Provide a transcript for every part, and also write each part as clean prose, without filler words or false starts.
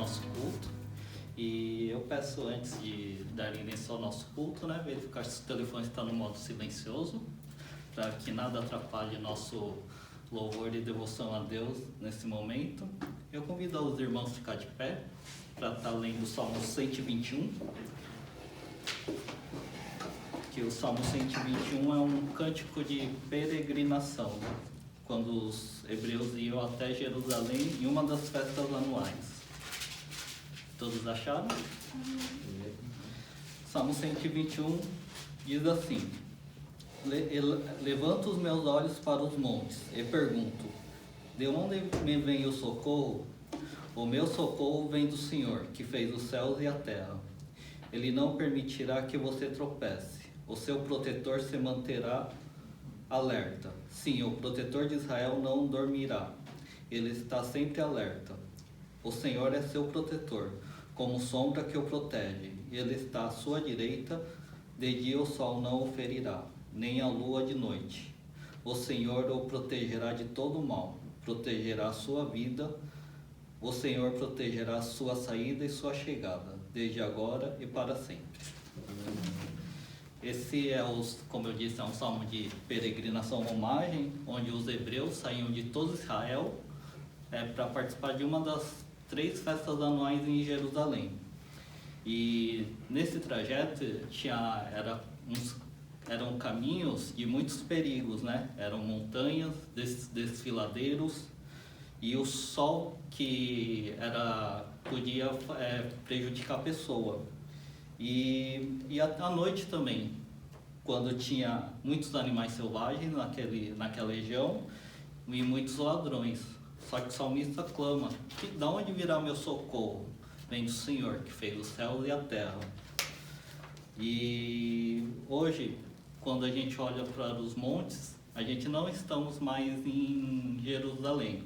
nosso culto. E eu peço, antes de dar início ao nosso culto, né, verificar se o telefone está no modo silencioso, para que nada atrapalhe nosso louvor e devoção a Deus nesse momento. Eu convido os irmãos a ficar de pé para estar lendo o Salmo 121. Que o Salmo 121 é um cântico de peregrinação, né? Quando os hebreus iam até Jerusalém em uma das festas anuais. Todos acharam? Salmo 121 diz assim: levanto os meus olhos para os montes e pergunto, de onde me vem o socorro? O meu socorro vem do Senhor, que fez os céus e a terra. Ele não permitirá que você tropece. O seu protetor se manterá alerta. Sim, o protetor de Israel não dormirá. Ele está sempre alerta. O Senhor é seu protetor, como sombra que o protege. Ele está à sua direita. De dia o sol não o ferirá, nem a lua de noite. O Senhor o protegerá de todo mal. Protegerá a sua vida. O Senhor protegerá a sua saída e sua chegada, desde agora e para sempre. Esse é, como eu disse, é um salmo de peregrinação romagem, onde os hebreus saíam de todo Israel para participar de uma das 3 festas anuais em Jerusalém. E nesse trajeto eram caminhos de muitos perigos, né? Eram montanhas, desfiladeiros, e o sol que podia prejudicar a pessoa. E à noite também, quando tinha muitos animais selvagens naquela região e muitos ladrões. Só que o salmista clama: da onde virá meu socorro? Vem do Senhor, que fez os céus e a terra. E hoje, quando a gente olha para os montes, a gente não estamos mais em Jerusalém,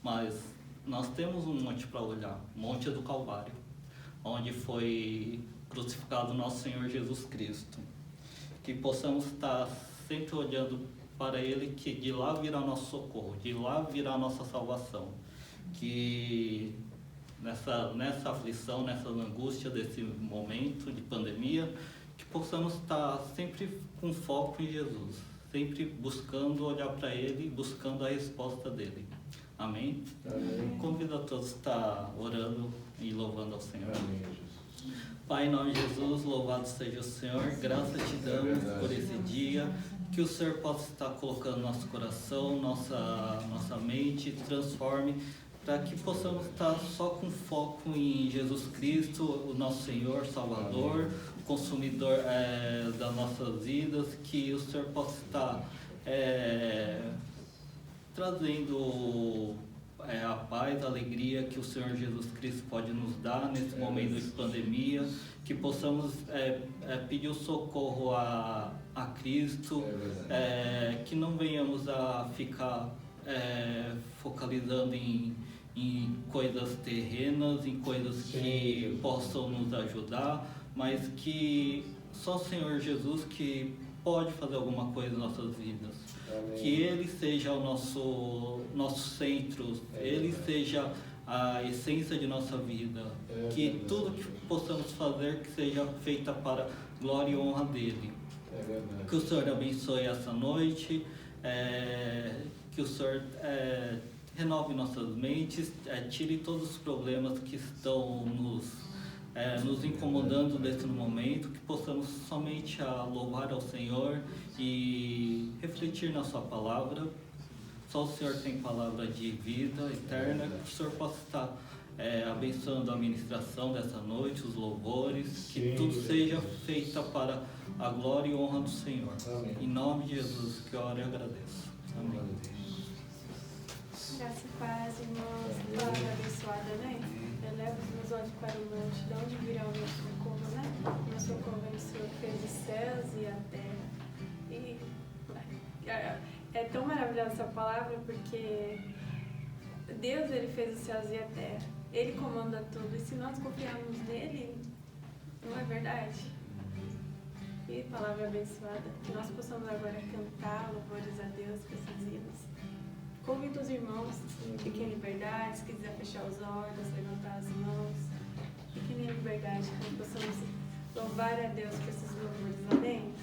mas nós temos um monte para olhar, o Monte do Calvário, onde foi crucificado nosso Senhor Jesus Cristo. Que possamos estar sempre olhando para Ele, que de lá virá nosso socorro, de lá virá nossa salvação. Que nessa aflição, nessa angústia desse momento de pandemia, que possamos estar sempre com foco em Jesus, sempre buscando olhar para Ele, buscando a resposta dEle. Amém? Amém. Convido a todos a estar orando e louvando ao Senhor. Amém, Jesus. Pai, em nome de Jesus, louvado seja o Senhor, graças te damos por esse dia, que o Senhor possa estar colocando nosso coração, nossa mente, transforme, para que possamos estar só com foco em Jesus Cristo, o nosso Senhor, Salvador, o consumidor das nossas vidas, que o Senhor possa estar trazendo a paz, a alegria que o Senhor Jesus Cristo pode nos dar nesse momento de pandemia, que possamos pedir o socorro a Cristo, que não venhamos a ficar focalizando em coisas terrenas, em coisas que possam nos ajudar, mas que só o Senhor Jesus que pode fazer alguma coisa em nossas vidas. Amém. Que Ele seja o nosso centro, Ele seja a essência de nossa vida, que tudo que possamos fazer que seja feita para glória e honra dEle. Que o Senhor abençoe essa noite, que o Senhor renove nossas mentes, tire todos os problemas que estão nos incomodando nesse momento, que possamos somente louvar ao Senhor e refletir na sua palavra. Só o Senhor tem palavra de vida eterna, que o Senhor possa estar abençoando a ministração dessa noite, os louvores, que tudo seja feito para a glória e honra do Senhor. Amém. Em nome de Jesus que eu oro e agradeço. Amém. Graça e paz, irmãos, palavra abençoada, né? Eleva os meus olhos para o monte, de onde virá o meu socorro, né? O meu socorro vem do Senhor, que fez os céus e a terra. E é tão maravilhosa essa palavra, porque Deus, Ele fez os céus e a terra. Ele comanda tudo, e se nós confiarmos nele, não é verdade? E palavra abençoada, que nós possamos agora cantar louvores a Deus com esses hinos. Convido os irmãos, fiquem em liberdade, se quiser fechar os olhos, levantar as mãos, fiquem em liberdade, que nós possamos louvar a Deus por esses louvores, amém?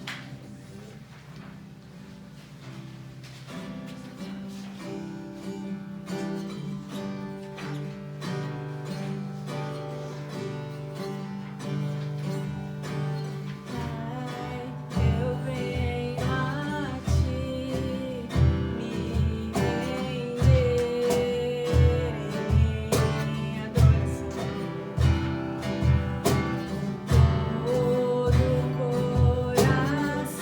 Todo coração.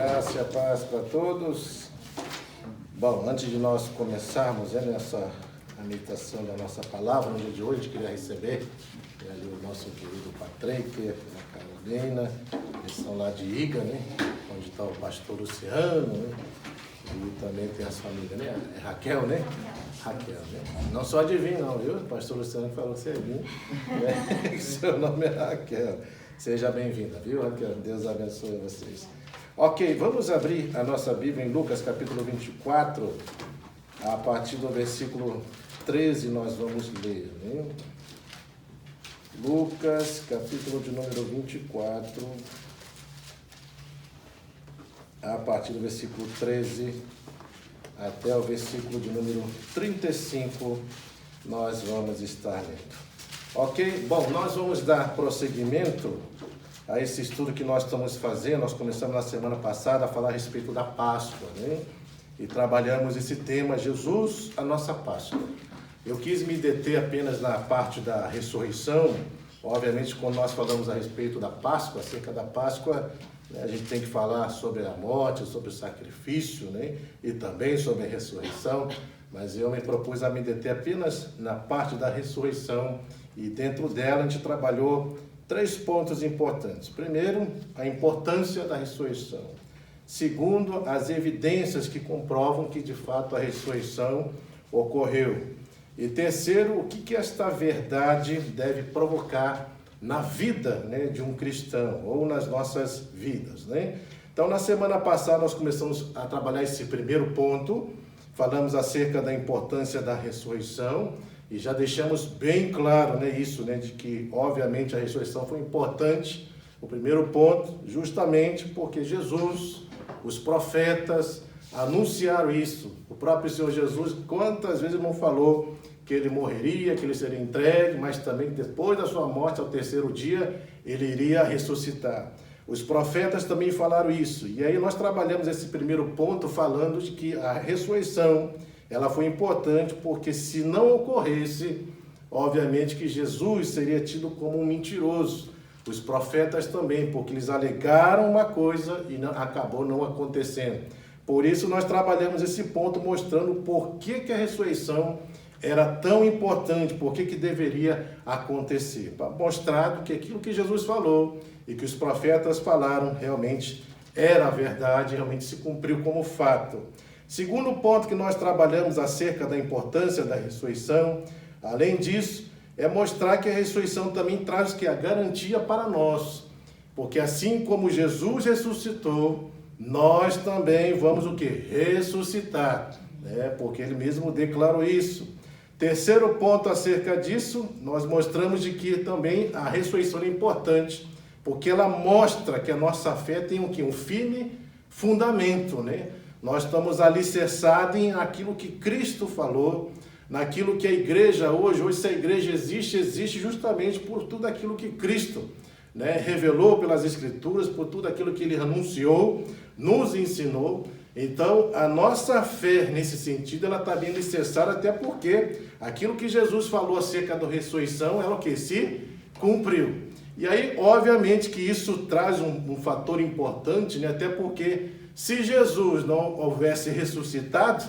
Graça e a paz para todos. Bom, antes de nós começarmos a meditação da nossa palavra no dia de hoje, queria receber ali o nosso querido Patrick, a Carolina, eles são lá de Iga, né? Onde está o pastor Luciano, né? E também tem a sua amiga, né? É Raquel, né? Raquel, né? Não só adivinha não, viu? O pastor Luciano falou que você é vinho, né? Seu nome é Raquel. Seja bem-vinda, viu, Raquel? Deus abençoe vocês. Ok, vamos abrir a nossa Bíblia em Lucas capítulo 24, a partir do versículo 13 nós vamos ler, né? Lucas capítulo de número 24, a partir do versículo 13 até o versículo de número 35, nós vamos estar lendo. Ok? Bom, nós vamos dar prosseguimento a esse estudo que nós estamos fazendo. Nós começamos na semana passada a falar a respeito da Páscoa, né? E trabalhamos esse tema, Jesus, a nossa Páscoa. Eu quis me deter apenas na parte da ressurreição. Obviamente, quando nós falamos a respeito da Páscoa, acerca da Páscoa, né, a gente tem que falar sobre a morte, sobre o sacrifício, né? E também sobre a ressurreição. Mas eu me propus a me deter apenas na parte da ressurreição. E dentro dela a gente trabalhou 3 pontos importantes. Primeiro, a importância da ressurreição. Segundo, as evidências que comprovam que de fato a ressurreição ocorreu. E terceiro, o que esta verdade deve provocar na vida, né, de um cristão ou nas nossas vidas, né? Então, na semana passada nós começamos a trabalhar esse primeiro ponto, falamos acerca da importância da ressurreição. E já deixamos bem claro, né, isso, né, de que, obviamente, a ressurreição foi importante, o primeiro ponto, justamente porque Jesus, os profetas, anunciaram isso. O próprio Senhor Jesus, quantas vezes não falou que ele morreria, que ele seria entregue, mas também que depois da sua morte, ao terceiro dia, ele iria ressuscitar. Os profetas também falaram isso. E aí nós trabalhamos esse primeiro ponto falando de que a ressurreição ela foi importante porque se não ocorresse, obviamente que Jesus seria tido como um mentiroso. Os profetas também, porque eles alegaram uma coisa e acabou não acontecendo. Por isso nós trabalhamos esse ponto mostrando por que a ressurreição era tão importante, por que deveria acontecer. Para mostrar que aquilo que Jesus falou e que os profetas falaram realmente era a verdade, realmente se cumpriu como fato. Segundo ponto que nós trabalhamos acerca da importância da ressurreição, além disso, é mostrar que a ressurreição também traz a garantia para nós. Porque assim como Jesus ressuscitou, nós também vamos o quê? Ressuscitar. Né? Porque ele mesmo declarou isso. Terceiro ponto acerca disso, nós mostramos de que também a ressurreição é importante, porque ela mostra que a nossa fé tem o quê? Um firme fundamento, né? Nós estamos alicerçados em aquilo que Cristo falou, naquilo que a igreja hoje se a igreja existe justamente por tudo aquilo que Cristo, né, revelou pelas Escrituras, por tudo aquilo que Ele anunciou, nos ensinou. Então, a nossa fé, nesse sentido, ela está bem alicerçada, até porque aquilo que Jesus falou acerca da ressurreição é o que se cumpriu. E aí, obviamente, que isso traz um fator importante, né, até porque se Jesus não houvesse ressuscitado,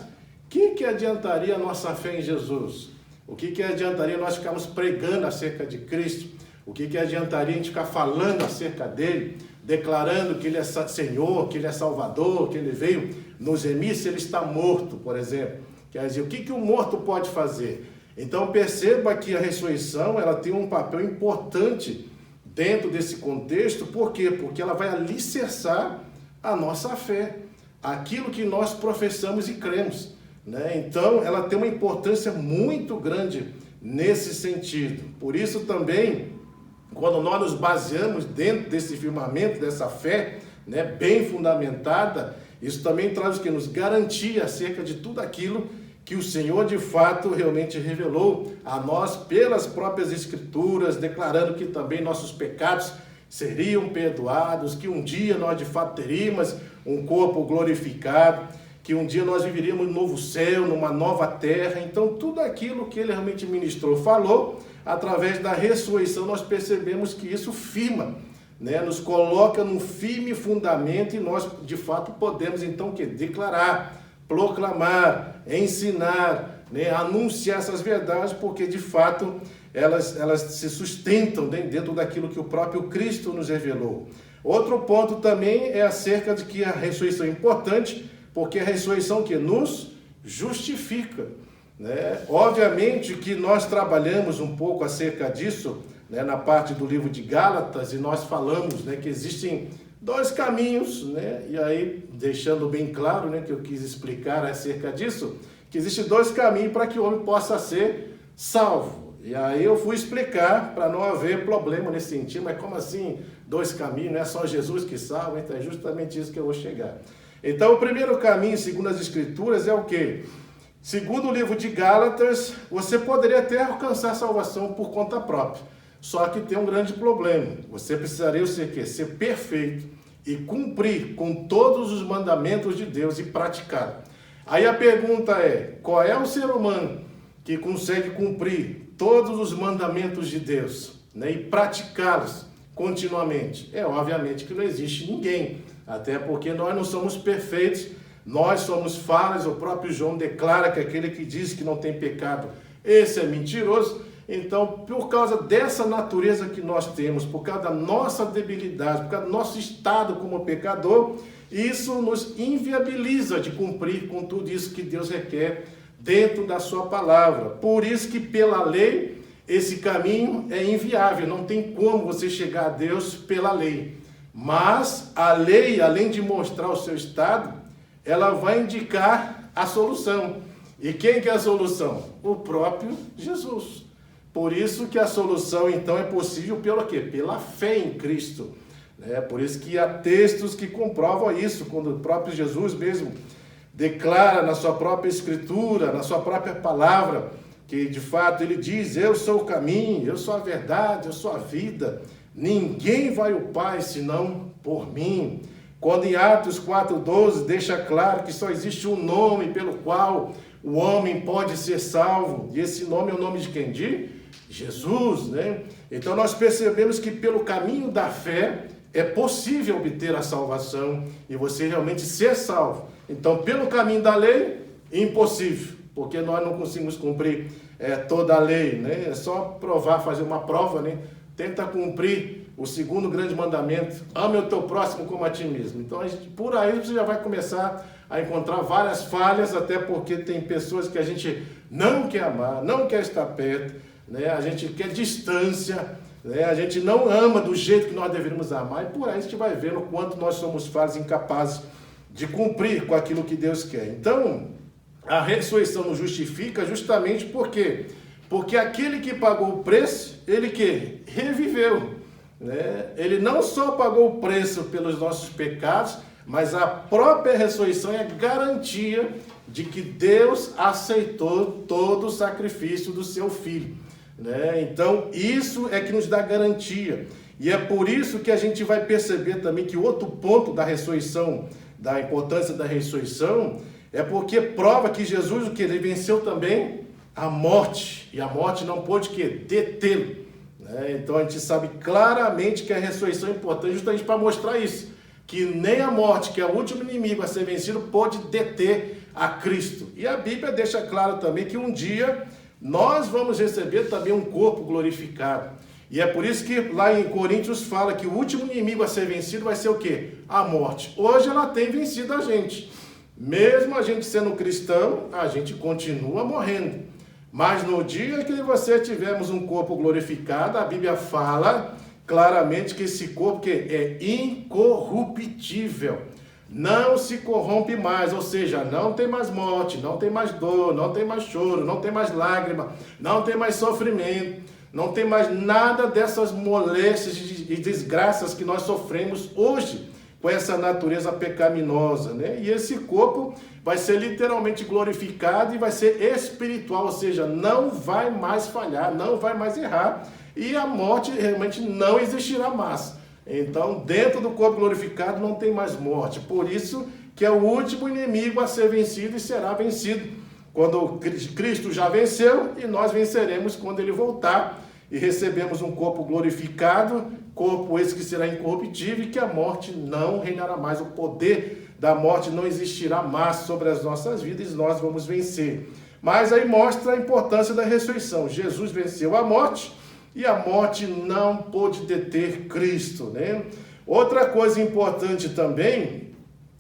o que adiantaria a nossa fé em Jesus? O que adiantaria nós ficarmos pregando acerca de Cristo? O que adiantaria a gente ficar falando acerca dele, declarando que ele é Senhor, que ele é Salvador, que ele veio nos remir se ele está morto, por exemplo? Quer dizer, o que o morto pode fazer? Então perceba que a ressurreição ela tem um papel importante dentro desse contexto. Por quê? Porque ela vai alicerçar a nossa fé, aquilo que nós professamos e cremos, né? Então, ela tem uma importância muito grande nesse sentido. Por isso também, quando nós nos baseamos dentro desse firmamento, dessa fé, né, bem fundamentada, isso também traz o que? Nos garantia acerca de tudo aquilo que o Senhor de fato realmente revelou a nós pelas próprias Escrituras, declarando que também nossos pecados seriam perdoados, que um dia nós de fato teríamos um corpo glorificado, que um dia nós viveríamos num novo céu, numa nova terra. Então tudo aquilo que ele realmente ministrou, falou, através da ressurreição nós percebemos que isso firma né, nos coloca num firme fundamento e nós, de fato, podemos, então, declarar, proclamar, ensinar, né, anunciar essas verdades, porque, de fato, elas se sustentam dentro daquilo que o próprio Cristo nos revelou. Outro ponto também é acerca de que a ressurreição é importante, porque a ressurreição que nos justifica, né? Obviamente que nós trabalhamos um pouco acerca disso, né, na parte do livro de Gálatas, e nós falamos, né, que existem dois caminhos, né, e aí deixando bem claro, né, que eu quis explicar acerca disso, que existem dois caminhos para que o homem possa ser salvo. E aí eu fui explicar para não haver problema nesse sentido, mas como assim dois caminhos? Não é só Jesus que salva? Então é justamente isso que eu vou chegar. Então o primeiro caminho, segundo as Escrituras, é o quê? Segundo o livro de Gálatas, você poderia até alcançar a salvação por conta própria. Só que tem um grande problema. Você precisaria ser perfeito e cumprir com todos os mandamentos de Deus e praticar. Aí a pergunta é, qual é o ser humano que consegue cumprir todos os mandamentos de Deus, né, e praticá-los continuamente? Obviamente que não existe ninguém, até porque nós não somos perfeitos, nós somos falhos. O próprio João declara que aquele que diz que não tem pecado, esse é mentiroso. Então, por causa dessa natureza que nós temos, por causa da nossa debilidade, por causa do nosso estado como pecador, isso nos inviabiliza de cumprir com tudo isso que Deus requer dentro da sua palavra. Por isso que pela lei, esse caminho é inviável, não tem como você chegar a Deus pela lei. Mas a lei, além de mostrar o seu estado, ela vai indicar a solução. E quem que é a solução? O próprio Jesus. Por isso que a solução, então, é possível pelo quê? Pela fé em Cristo. Por isso que há textos que comprovam isso, quando o próprio Jesus mesmo declara na sua própria Escritura, na sua própria palavra, que de fato ele diz, eu sou o caminho, eu sou a verdade, eu sou a vida, ninguém vai ao Pai senão por mim. Quando em Atos 4,12 deixa claro que só existe um nome pelo qual o homem pode ser salvo, e esse nome é o nome de quem? De Jesus, né? Então nós percebemos que pelo caminho da fé é possível obter a salvação e você realmente ser salvo. Então pelo caminho da lei, impossível, porque nós não conseguimos cumprir toda a lei, né? É só provar, fazer uma prova, né? Tenta cumprir o segundo grande mandamento, ame o teu próximo como a ti mesmo. Então por aí você já vai começar a encontrar várias falhas, até porque tem pessoas que a gente não quer amar, não quer estar perto, né? A gente quer distância, né? A gente não ama do jeito que nós deveríamos amar, e por aí a gente vai vendo o quanto nós somos falhos, incapazes de cumprir com aquilo que Deus quer. Então, a ressurreição nos justifica justamente porque aquele que pagou o preço, ele que reviveu, né? Ele não só pagou o preço pelos nossos pecados, mas a própria ressurreição é a garantia de que Deus aceitou todo o sacrifício do seu Filho, né? Então, isso é que nos dá garantia. E é por isso que a gente vai perceber também que o outro ponto da ressurreição, da importância da ressurreição, é porque prova que Jesus, o que ele venceu também a morte, e a morte não pôde detê-lo, né? Então a gente sabe claramente que a ressurreição é importante justamente para mostrar isso, que nem a morte, que é o último inimigo a ser vencido, pode deter a Cristo. E a Bíblia deixa claro também que um dia nós vamos receber também um corpo glorificado. E é por isso que lá em Coríntios fala que o último inimigo a ser vencido vai ser o quê? A morte. Hoje ela tem vencido a gente. Mesmo a gente sendo cristão, a gente continua morrendo. Mas no dia que você tivermos um corpo glorificado, a Bíblia fala claramente que esse corpo que é incorruptível, não se corrompe mais, ou seja, não tem mais morte, não tem mais dor, não tem mais choro, não tem mais lágrima, não tem mais sofrimento, não tem mais nada dessas moléstias e desgraças que nós sofremos hoje com essa natureza pecaminosa, né? E esse corpo vai ser literalmente glorificado e vai ser espiritual, ou seja, não vai mais falhar, não vai mais errar, e a morte realmente não existirá mais. Então, dentro do corpo glorificado não tem mais morte. Por isso que é o último inimigo a ser vencido e será vencido quando Cristo já venceu, e nós venceremos quando ele voltar e recebemos um corpo glorificado corpo esse que será incorruptível e que a morte não reinará mais. O poder da morte não existirá mais sobre as nossas vidas e nós vamos vencer. Mas aí mostra a importância da ressurreição. Jesus venceu a morte e a morte não pôde deter Cristo, né? Outra coisa importante também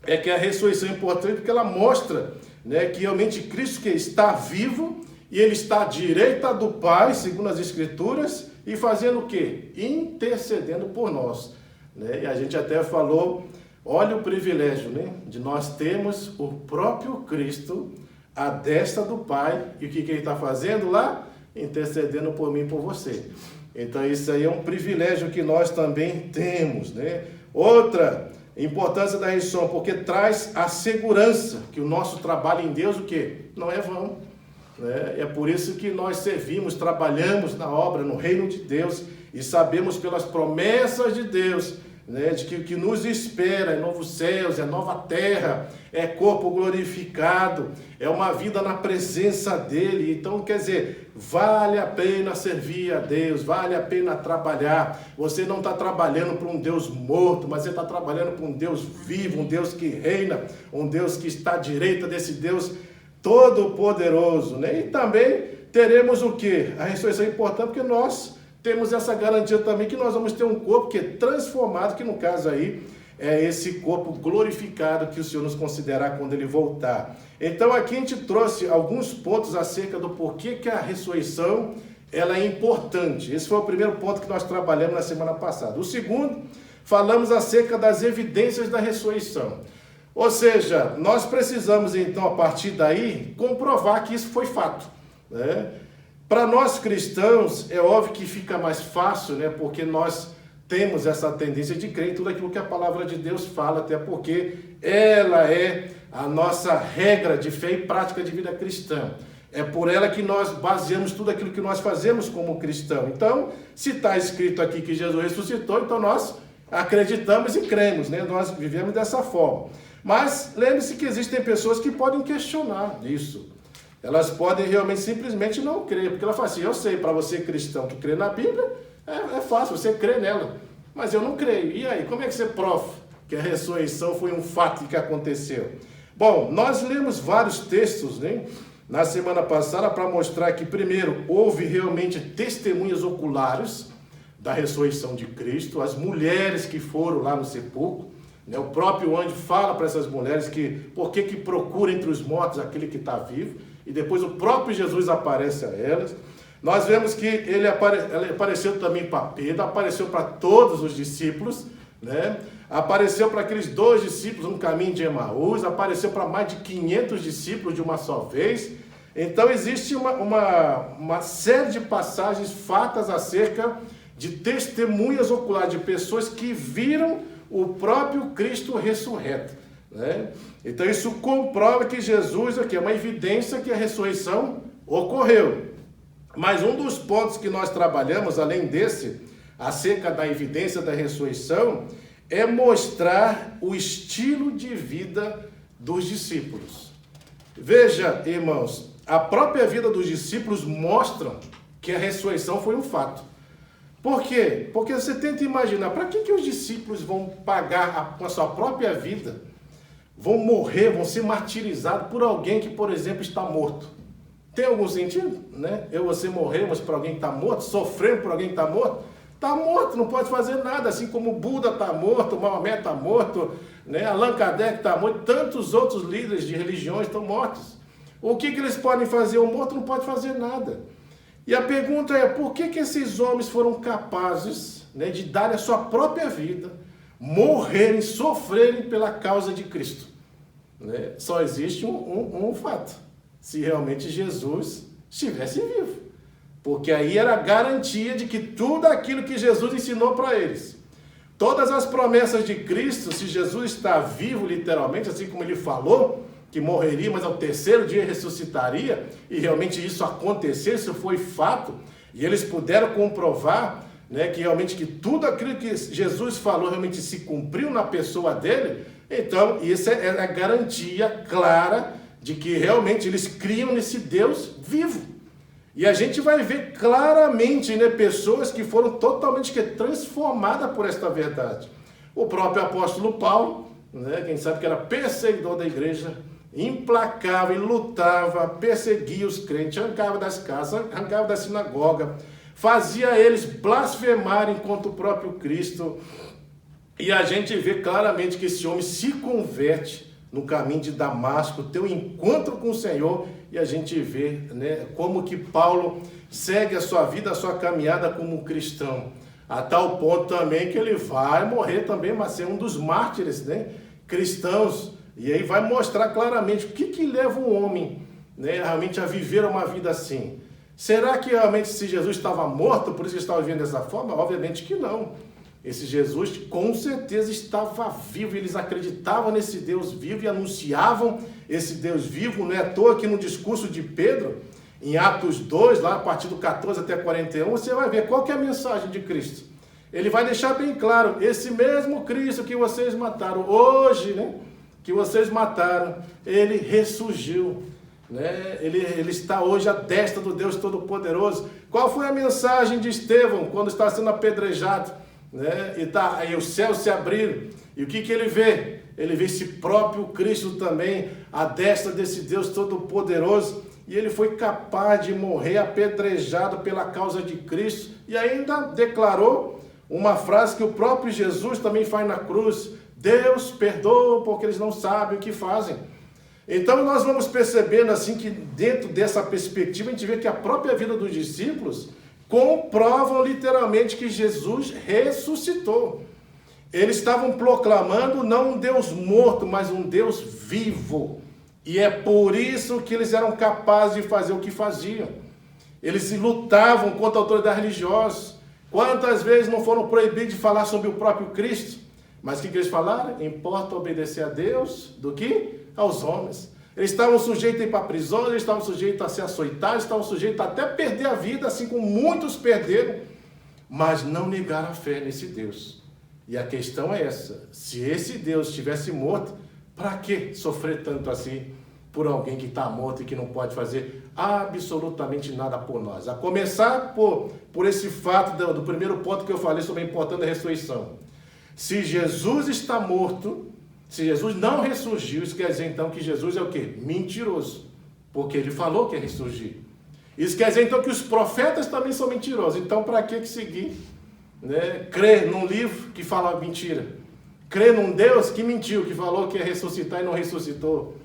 é que a ressurreição é importante porque ela mostra, né, que realmente Cristo que está vivo e ele está à direita do Pai, segundo as Escrituras, e fazendo o quê? Intercedendo por nós, né? E a gente até falou, olha o privilégio, né, de nós termos o próprio Cristo à destra do Pai, e o que ele está fazendo lá? Intercedendo por mim e por você. Então isso aí é um privilégio que nós também temos, né? Outra importância da ressurreição, porque traz a segurança que o nosso trabalho em Deus, o quê? Não é vão. Né? É por isso que nós servimos, trabalhamos na obra, no reino de Deus, e sabemos pelas promessas de Deus, né, de que o que nos espera é novos céus, é nova terra, é corpo glorificado, é uma vida na presença dele. Então, quer dizer, vale a pena servir a Deus, vale a pena trabalhar. Você não está trabalhando para um Deus morto, mas você está trabalhando para um Deus vivo, um Deus que reina, um Deus que está à direita desse Deus todo-poderoso, né? E também teremos o quê? A ressurreição é importante porque nós temos essa garantia também que nós vamos ter um corpo que é transformado, que no caso aí é esse corpo glorificado que o Senhor nos considerará quando Ele voltar. Então aqui a gente trouxe alguns pontos acerca do porquê que a ressurreição ela é importante. Esse foi o primeiro ponto que nós trabalhamos na semana passada. O segundo, falamos acerca das evidências da ressurreição. Ou seja, nós precisamos então a partir daí comprovar que isso foi fato, né? Para nós cristãos, é óbvio que fica mais fácil, né? Porque nós temos essa tendência de crer em tudo aquilo que a palavra de Deus fala, até porque ela é a nossa regra de fé e prática de vida cristã. É por ela que nós baseamos tudo aquilo que nós fazemos como cristão. Então, se está escrito aqui que Jesus ressuscitou, então nós acreditamos e cremos, né? Nós vivemos dessa forma. Mas lembre-se que existem pessoas que podem questionar isso. Elas podem realmente simplesmente não crer, porque ela fala assim, eu sei, para você cristão que crê na Bíblia, é fácil, você crê nela, mas eu não creio. E aí, como é que você prova que a ressurreição foi um fato que aconteceu? Bom, nós lemos vários textos, né, na semana passada para mostrar que, primeiro, houve realmente testemunhas oculares da ressurreição de Cristo, as mulheres que foram lá no sepulcro, né, o próprio anjo fala para essas mulheres que por que procura entre os mortos aquele que está vivo, e depois o próprio Jesus aparece a elas. Nós vemos que ele apareceu também para Pedro, apareceu para todos os discípulos, né? Apareceu para aqueles 2 discípulos no caminho de Emaús, apareceu para mais de 500 discípulos de uma só vez. Então existe uma série de passagens fatas acerca de testemunhas oculares, de pessoas que viram o próprio Cristo ressurreto, né? Então isso comprova que Jesus aqui é uma evidência que a ressurreição ocorreu. Mas um dos pontos que nós trabalhamos, além desse, acerca da evidência da ressurreição, é mostrar o estilo de vida dos discípulos. Veja, irmãos, a própria vida dos discípulos mostra que a ressurreição foi um fato. Por quê? Porque você tenta imaginar, para que os discípulos vão pagar com a sua própria vida, vão morrer, vão ser martirizados por alguém que, por exemplo, está morto? Tem algum sentido, né? Eu e você morremos por alguém que está morto, sofremos por alguém que está morto? Está morto, não pode fazer nada, assim como Buda está morto, Maomé está morto, né? Allan Kardec está morto, tantos outros líderes de religiões estão mortos. O que eles podem fazer? O morto não pode fazer nada. E a pergunta é, por que esses homens foram capazes, né, de dar a sua própria vida, morrerem, sofrerem pela causa de Cristo? Né? Só existe um fato. Se realmente Jesus estivesse vivo. Porque aí era a garantia de que tudo aquilo que Jesus ensinou para eles, todas as promessas de Cristo, se Jesus está vivo literalmente, assim como ele falou, que morreria, mas ao terceiro dia ressuscitaria, e realmente isso aconteceu, isso foi fato, e eles puderam comprovar, né, que realmente que tudo aquilo que Jesus falou realmente se cumpriu na pessoa dele. Então isso é a garantia clara de que realmente eles criam nesse Deus vivo. E a gente vai ver claramente, né, pessoas que foram totalmente transformadas por esta verdade. O próprio apóstolo Paulo, né, quem sabe que era perseguidor da igreja, implacável, lutava, perseguia os crentes, arrancava das casas, arrancava da sinagoga, fazia eles blasfemarem contra o próprio Cristo. E a gente vê claramente que esse homem se converte no caminho de Damasco, tem um encontro com o Senhor, e a gente vê, né, como que Paulo segue a sua vida, a sua caminhada como um cristão, a tal ponto também que ele vai morrer também, mas ser um dos mártires, né, cristãos, e aí vai mostrar claramente o que leva um homem, né, realmente a viver uma vida assim. Será que realmente se Jesus estava morto, por isso que ele estava vivendo dessa forma? Obviamente que não. Esse Jesus com certeza estava vivo, eles acreditavam nesse Deus vivo e anunciavam esse Deus vivo. Não é à toa que no discurso de Pedro, em Atos 2, lá a partir do 14 até 41, você vai ver qual que é a mensagem de Cristo. Ele vai deixar bem claro, esse mesmo Cristo que vocês mataram hoje, né, que vocês mataram, ele ressurgiu. Né? Ele está hoje à destra do Deus Todo-Poderoso. Qual foi a mensagem de Estevão quando está sendo apedrejado? Né? E os céus se abriram, e o que ele vê? Ele vê esse próprio Cristo também, à destra desse Deus Todo-Poderoso, e ele foi capaz de morrer apedrejado pela causa de Cristo, e ainda declarou uma frase que o próprio Jesus também faz na cruz: Deus perdoa porque eles não sabem o que fazem. Então nós vamos percebendo assim que dentro dessa perspectiva a gente vê que a própria vida dos discípulos comprovam literalmente que Jesus ressuscitou. Eles estavam proclamando não um Deus morto, mas um Deus vivo. E é por isso que eles eram capazes de fazer o que faziam. Eles lutavam contra a autoridade religiosa. Quantas vezes não foram proibidos de falar sobre o próprio Cristo? Mas o que eles falaram? Importa obedecer a Deus do que aos homens. Eles estavam sujeitos a ir para a prisão, eles estavam sujeitos a ser açoitados, estavam sujeitos a até perder a vida, assim como muitos perderam, mas não negaram a fé nesse Deus. E a questão é essa: se esse Deus estivesse morto, para que sofrer tanto assim por alguém que está morto e que não pode fazer absolutamente nada por nós? A começar por esse fato do primeiro ponto que eu falei sobre a importância da ressurreição. Se Jesus está morto, se Jesus não ressurgiu, isso quer dizer então que Jesus é o quê? Mentiroso, porque ele falou que ia ressurgir. Isso quer dizer então que os profetas também são mentirosos. Então para que seguir? Né? Crer num livro que fala mentira. Crer num Deus que mentiu, que falou que ia ressuscitar e não ressuscitou.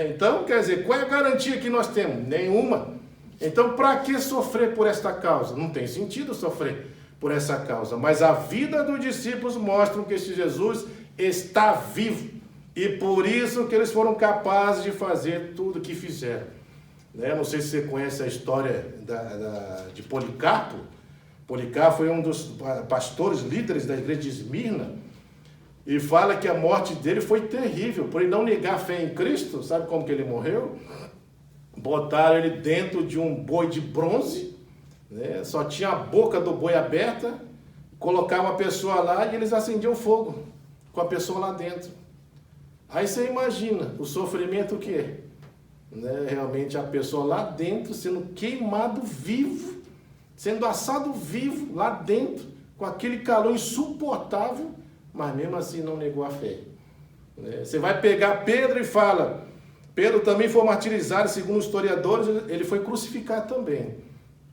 Então, quer dizer, qual é a garantia que nós temos? Nenhuma. Então para que sofrer por esta causa? Não tem sentido sofrer por essa causa. Mas a vida dos discípulos mostra que esse Jesus está vivo, e por isso que eles foram capazes de fazer tudo o que fizeram. Não sei se você conhece a história de Policarpo. Policarpo foi um dos pastores líderes da igreja de Esmirna, e fala que a morte dele foi terrível, por ele não negar a fé em Cristo. Sabe como que ele morreu? Botaram ele dentro de um boi de bronze, né? Só tinha a boca do boi aberta, colocavam a pessoa lá e eles acendiam fogo com a pessoa lá dentro. Aí você imagina o sofrimento que é, né? Realmente a pessoa lá dentro sendo queimado vivo, sendo assado vivo lá dentro, com aquele calor insuportável, mas mesmo assim não negou a fé. Você vai pegar Pedro e fala, Pedro também foi martirizado, segundo os historiadores, ele foi crucificado também,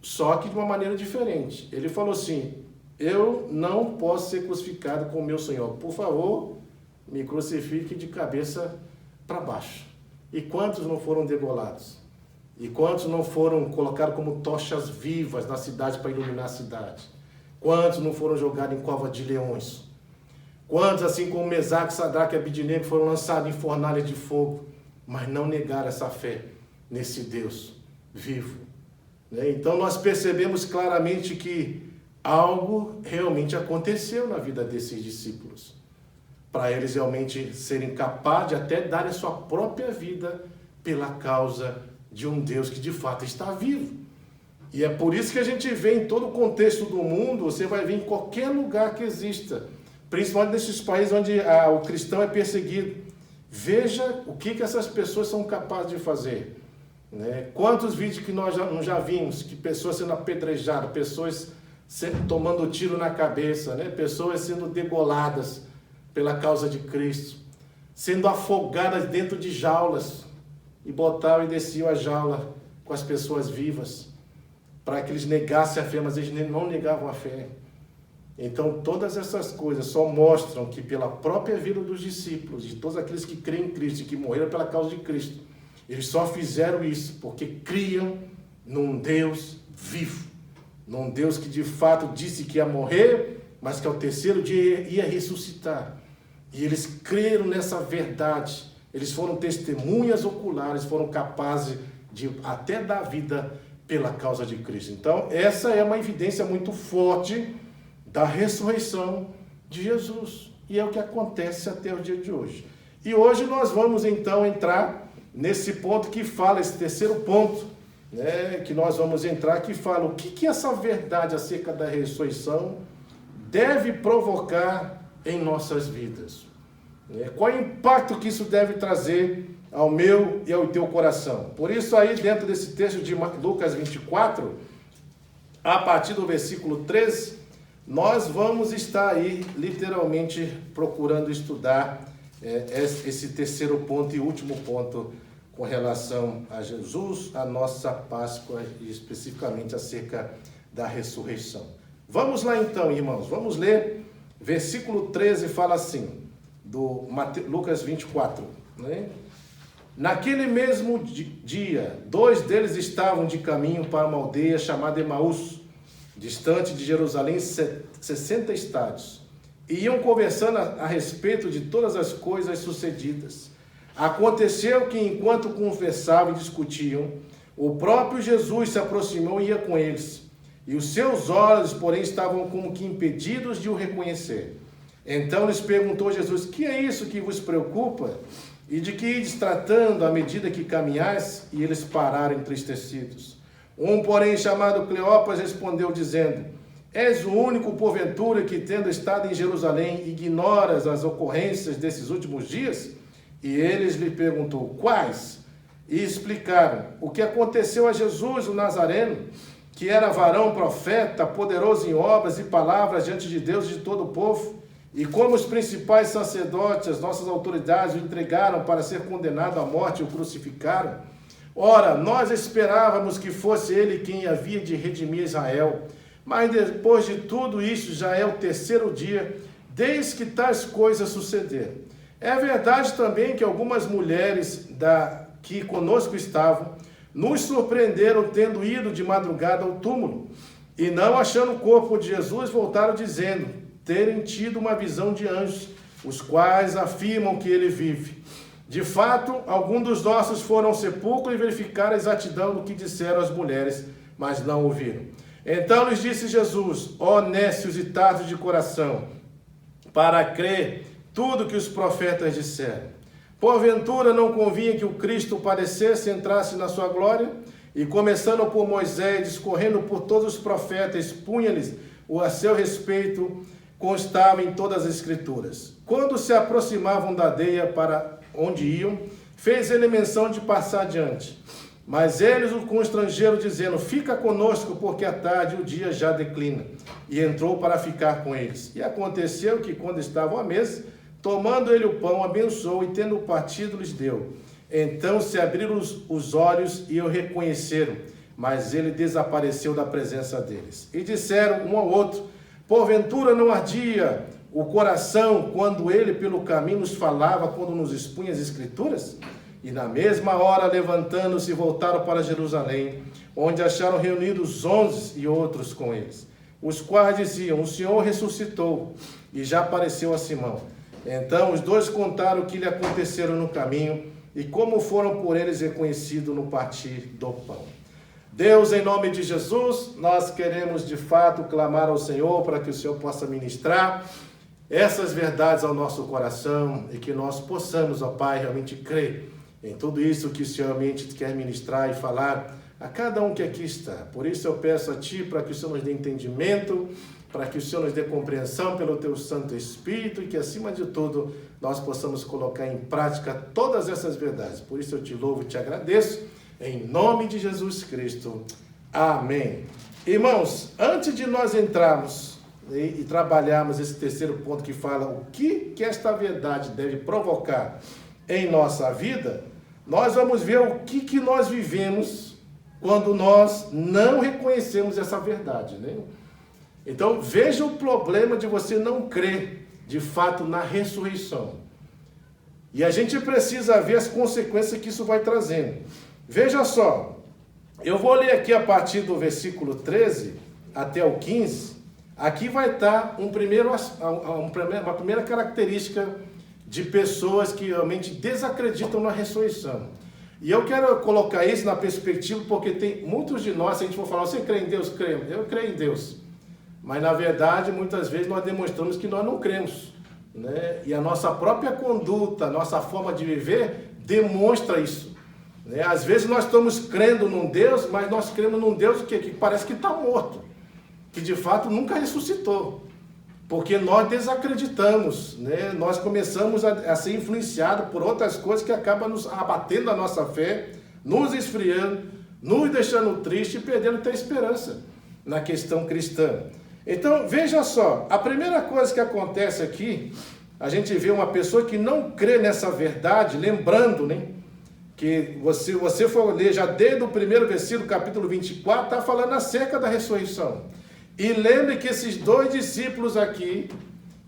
só que de uma maneira diferente. Ele falou assim: eu não posso ser crucificado com o meu Senhor. Por favor, me crucifique de cabeça para baixo. E quantos não foram degolados? E quantos não foram colocados como tochas vivas na cidade para iluminar a cidade? Quantos não foram jogados em cova de leões? Quantos, assim como Mesaque, Sadraque e Abidnego, foram lançados em fornalhas de fogo, mas não negaram essa fé nesse Deus vivo? Então nós percebemos claramente que algo realmente aconteceu na vida desses discípulos, para eles realmente serem capazes de até darem a sua própria vida pela causa de um Deus que de fato está vivo. E é por isso que a gente vê em todo o contexto do mundo, você vai ver em qualquer lugar que exista, principalmente nesses países onde o cristão é perseguido. Veja o que essas pessoas são capazes de fazer. né? Quantos vídeos que nós já vimos, que pessoas sendo apedrejadas, pessoas tomando tiro na cabeça, né? Pessoas sendo degoladas pela causa de Cristo, sendo afogadas dentro de jaulas, e botavam e desciam a jaula com as pessoas vivas, para que eles negassem a fé, mas eles não negavam a fé. Então, todas essas coisas só mostram que pela própria vida dos discípulos, de todos aqueles que creem em Cristo e que morreram pela causa de Cristo, eles só fizeram isso porque criam num Deus vivo, num Deus que de fato disse que ia morrer, mas que ao terceiro dia ia ressuscitar. E eles creram nessa verdade, eles foram testemunhas oculares, foram capazes de até dar vida pela causa de Cristo. Então, essa é uma evidência muito forte da ressurreição de Jesus. E é o que acontece até o dia de hoje. E hoje nós vamos então entrar nesse ponto que fala, esse terceiro ponto, né, que nós vamos entrar, que fala o que essa verdade acerca da ressurreição deve provocar em nossas vidas. Qual é o impacto que isso deve trazer ao meu e ao teu coração? Por isso aí, dentro desse texto de Lucas 24, a partir do versículo 13, nós vamos estar aí literalmente procurando estudar esse terceiro ponto e último ponto com relação a Jesus, a nossa Páscoa e especificamente acerca da ressurreição. Vamos lá então, irmãos, vamos ler. Versículo 13 fala assim, do Lucas 24, né? Naquele mesmo dia, 2 deles estavam de caminho para uma aldeia chamada Emaús, distante de Jerusalém 60 estádios, e iam conversando a respeito de todas as coisas sucedidas. Aconteceu que, enquanto conversavam e discutiam, o próprio Jesus se aproximou e ia com eles, e os seus olhos, porém, estavam como que impedidos de o reconhecer. Então lhes perguntou Jesus, que é isso que vos preocupa? E de que ides tratando à medida que caminhais? E eles pararam entristecidos. Um, porém, chamado Cleopas, respondeu dizendo, és o único, porventura, que tendo estado em Jerusalém, ignoras as ocorrências desses últimos dias? E eles lhe perguntou, quais? E explicaram, o que aconteceu a Jesus, o Nazareno, que era varão, profeta, poderoso em obras e palavras diante de Deus e de todo o povo, e como os principais sacerdotes, as nossas autoridades, o entregaram para ser condenado à morte e o crucificaram. Ora, nós esperávamos que fosse ele quem havia de redimir Israel, mas depois de tudo isso já é o terceiro dia, desde que tais coisas sucederam. É verdade também que algumas mulheres que conosco estavam, nos surpreenderam tendo ido de madrugada ao túmulo, e não achando o corpo de Jesus, voltaram dizendo, terem tido uma visão de anjos, os quais afirmam que ele vive. De fato, alguns dos nossos foram ao sepulcro e verificaram a exatidão do que disseram as mulheres, mas não ouviram. Então lhes disse Jesus, ó nécios e tardos de coração, para crer tudo que os profetas disseram. Porventura não convinha que o Cristo padecesse e entrasse na sua glória? E começando por Moisés, discorrendo por todos os profetas, punha-lhes a seu respeito, constava em todas as escrituras. Quando se aproximavam da aldeia para onde iam, fez ele menção de passar adiante. Mas eles o constrangeram, dizendo, fica conosco, porque a tarde e o dia já declina. E entrou para ficar com eles. E aconteceu que, quando estavam à mesa, tomando ele o pão, abençoou, e tendo partido, lhes deu. Então se abriram os olhos e o reconheceram, mas ele desapareceu da presença deles. E disseram um ao outro, porventura não ardia o coração quando ele pelo caminho nos falava, quando nos expunha as escrituras? E na mesma hora, levantando-se, voltaram para Jerusalém, onde acharam reunidos 11 e outros com eles, os quais diziam, o Senhor ressuscitou e já apareceu a Simão. Então os dois contaram o que lhe aconteceram no caminho e como foram por eles reconhecidos no partir do pão. Deus, em nome de Jesus, nós queremos de fato clamar ao Senhor para que o Senhor possa ministrar essas verdades ao nosso coração e que nós possamos, ó Pai, realmente crer em tudo isso que o Senhor realmente quer ministrar e falar a cada um que aqui está. Por isso eu peço a Ti para que o Senhor nos dê entendimento, para que o Senhor nos dê compreensão pelo Teu Santo Espírito e que, acima de tudo, nós possamos colocar em prática todas essas verdades. Por isso eu Te louvo e Te agradeço Em nome de Jesus Cristo. Amém. Irmãos, antes de nós entrarmos e trabalharmos esse terceiro ponto que fala o que esta verdade deve provocar em nossa vida, nós vamos ver o que nós vivemos quando nós não reconhecemos essa verdade, né? Então, veja o problema de você não crer, de fato, na ressurreição. E a gente precisa ver as consequências que isso vai trazendo. Veja só, eu vou ler aqui a partir do versículo 13 até o 15. Aqui vai estar uma primeira característica de pessoas que realmente desacreditam na ressurreição. E eu quero colocar isso na perspectiva porque tem muitos de nós, se a gente for falar, você crê em Deus? Creio. Eu creio em Deus. Mas, na verdade, muitas vezes nós demonstramos que nós não cremos, né? E a nossa própria conduta, a nossa forma de viver demonstra isso, né? Às vezes nós estamos crendo num Deus, mas nós cremos num Deus que parece que está morto, que de fato nunca ressuscitou, porque nós desacreditamos, né? Nós começamos a ser influenciados por outras coisas que acabam nos abatendo a nossa fé, nos esfriando, nos deixando tristes e perdendo até a esperança na questão cristã. Então, veja só, a primeira coisa que acontece aqui, a gente vê uma pessoa que não crê nessa verdade, lembrando, né, que você for ler já desde o primeiro versículo, capítulo 24, está falando acerca da ressurreição. E lembre que esses dois discípulos aqui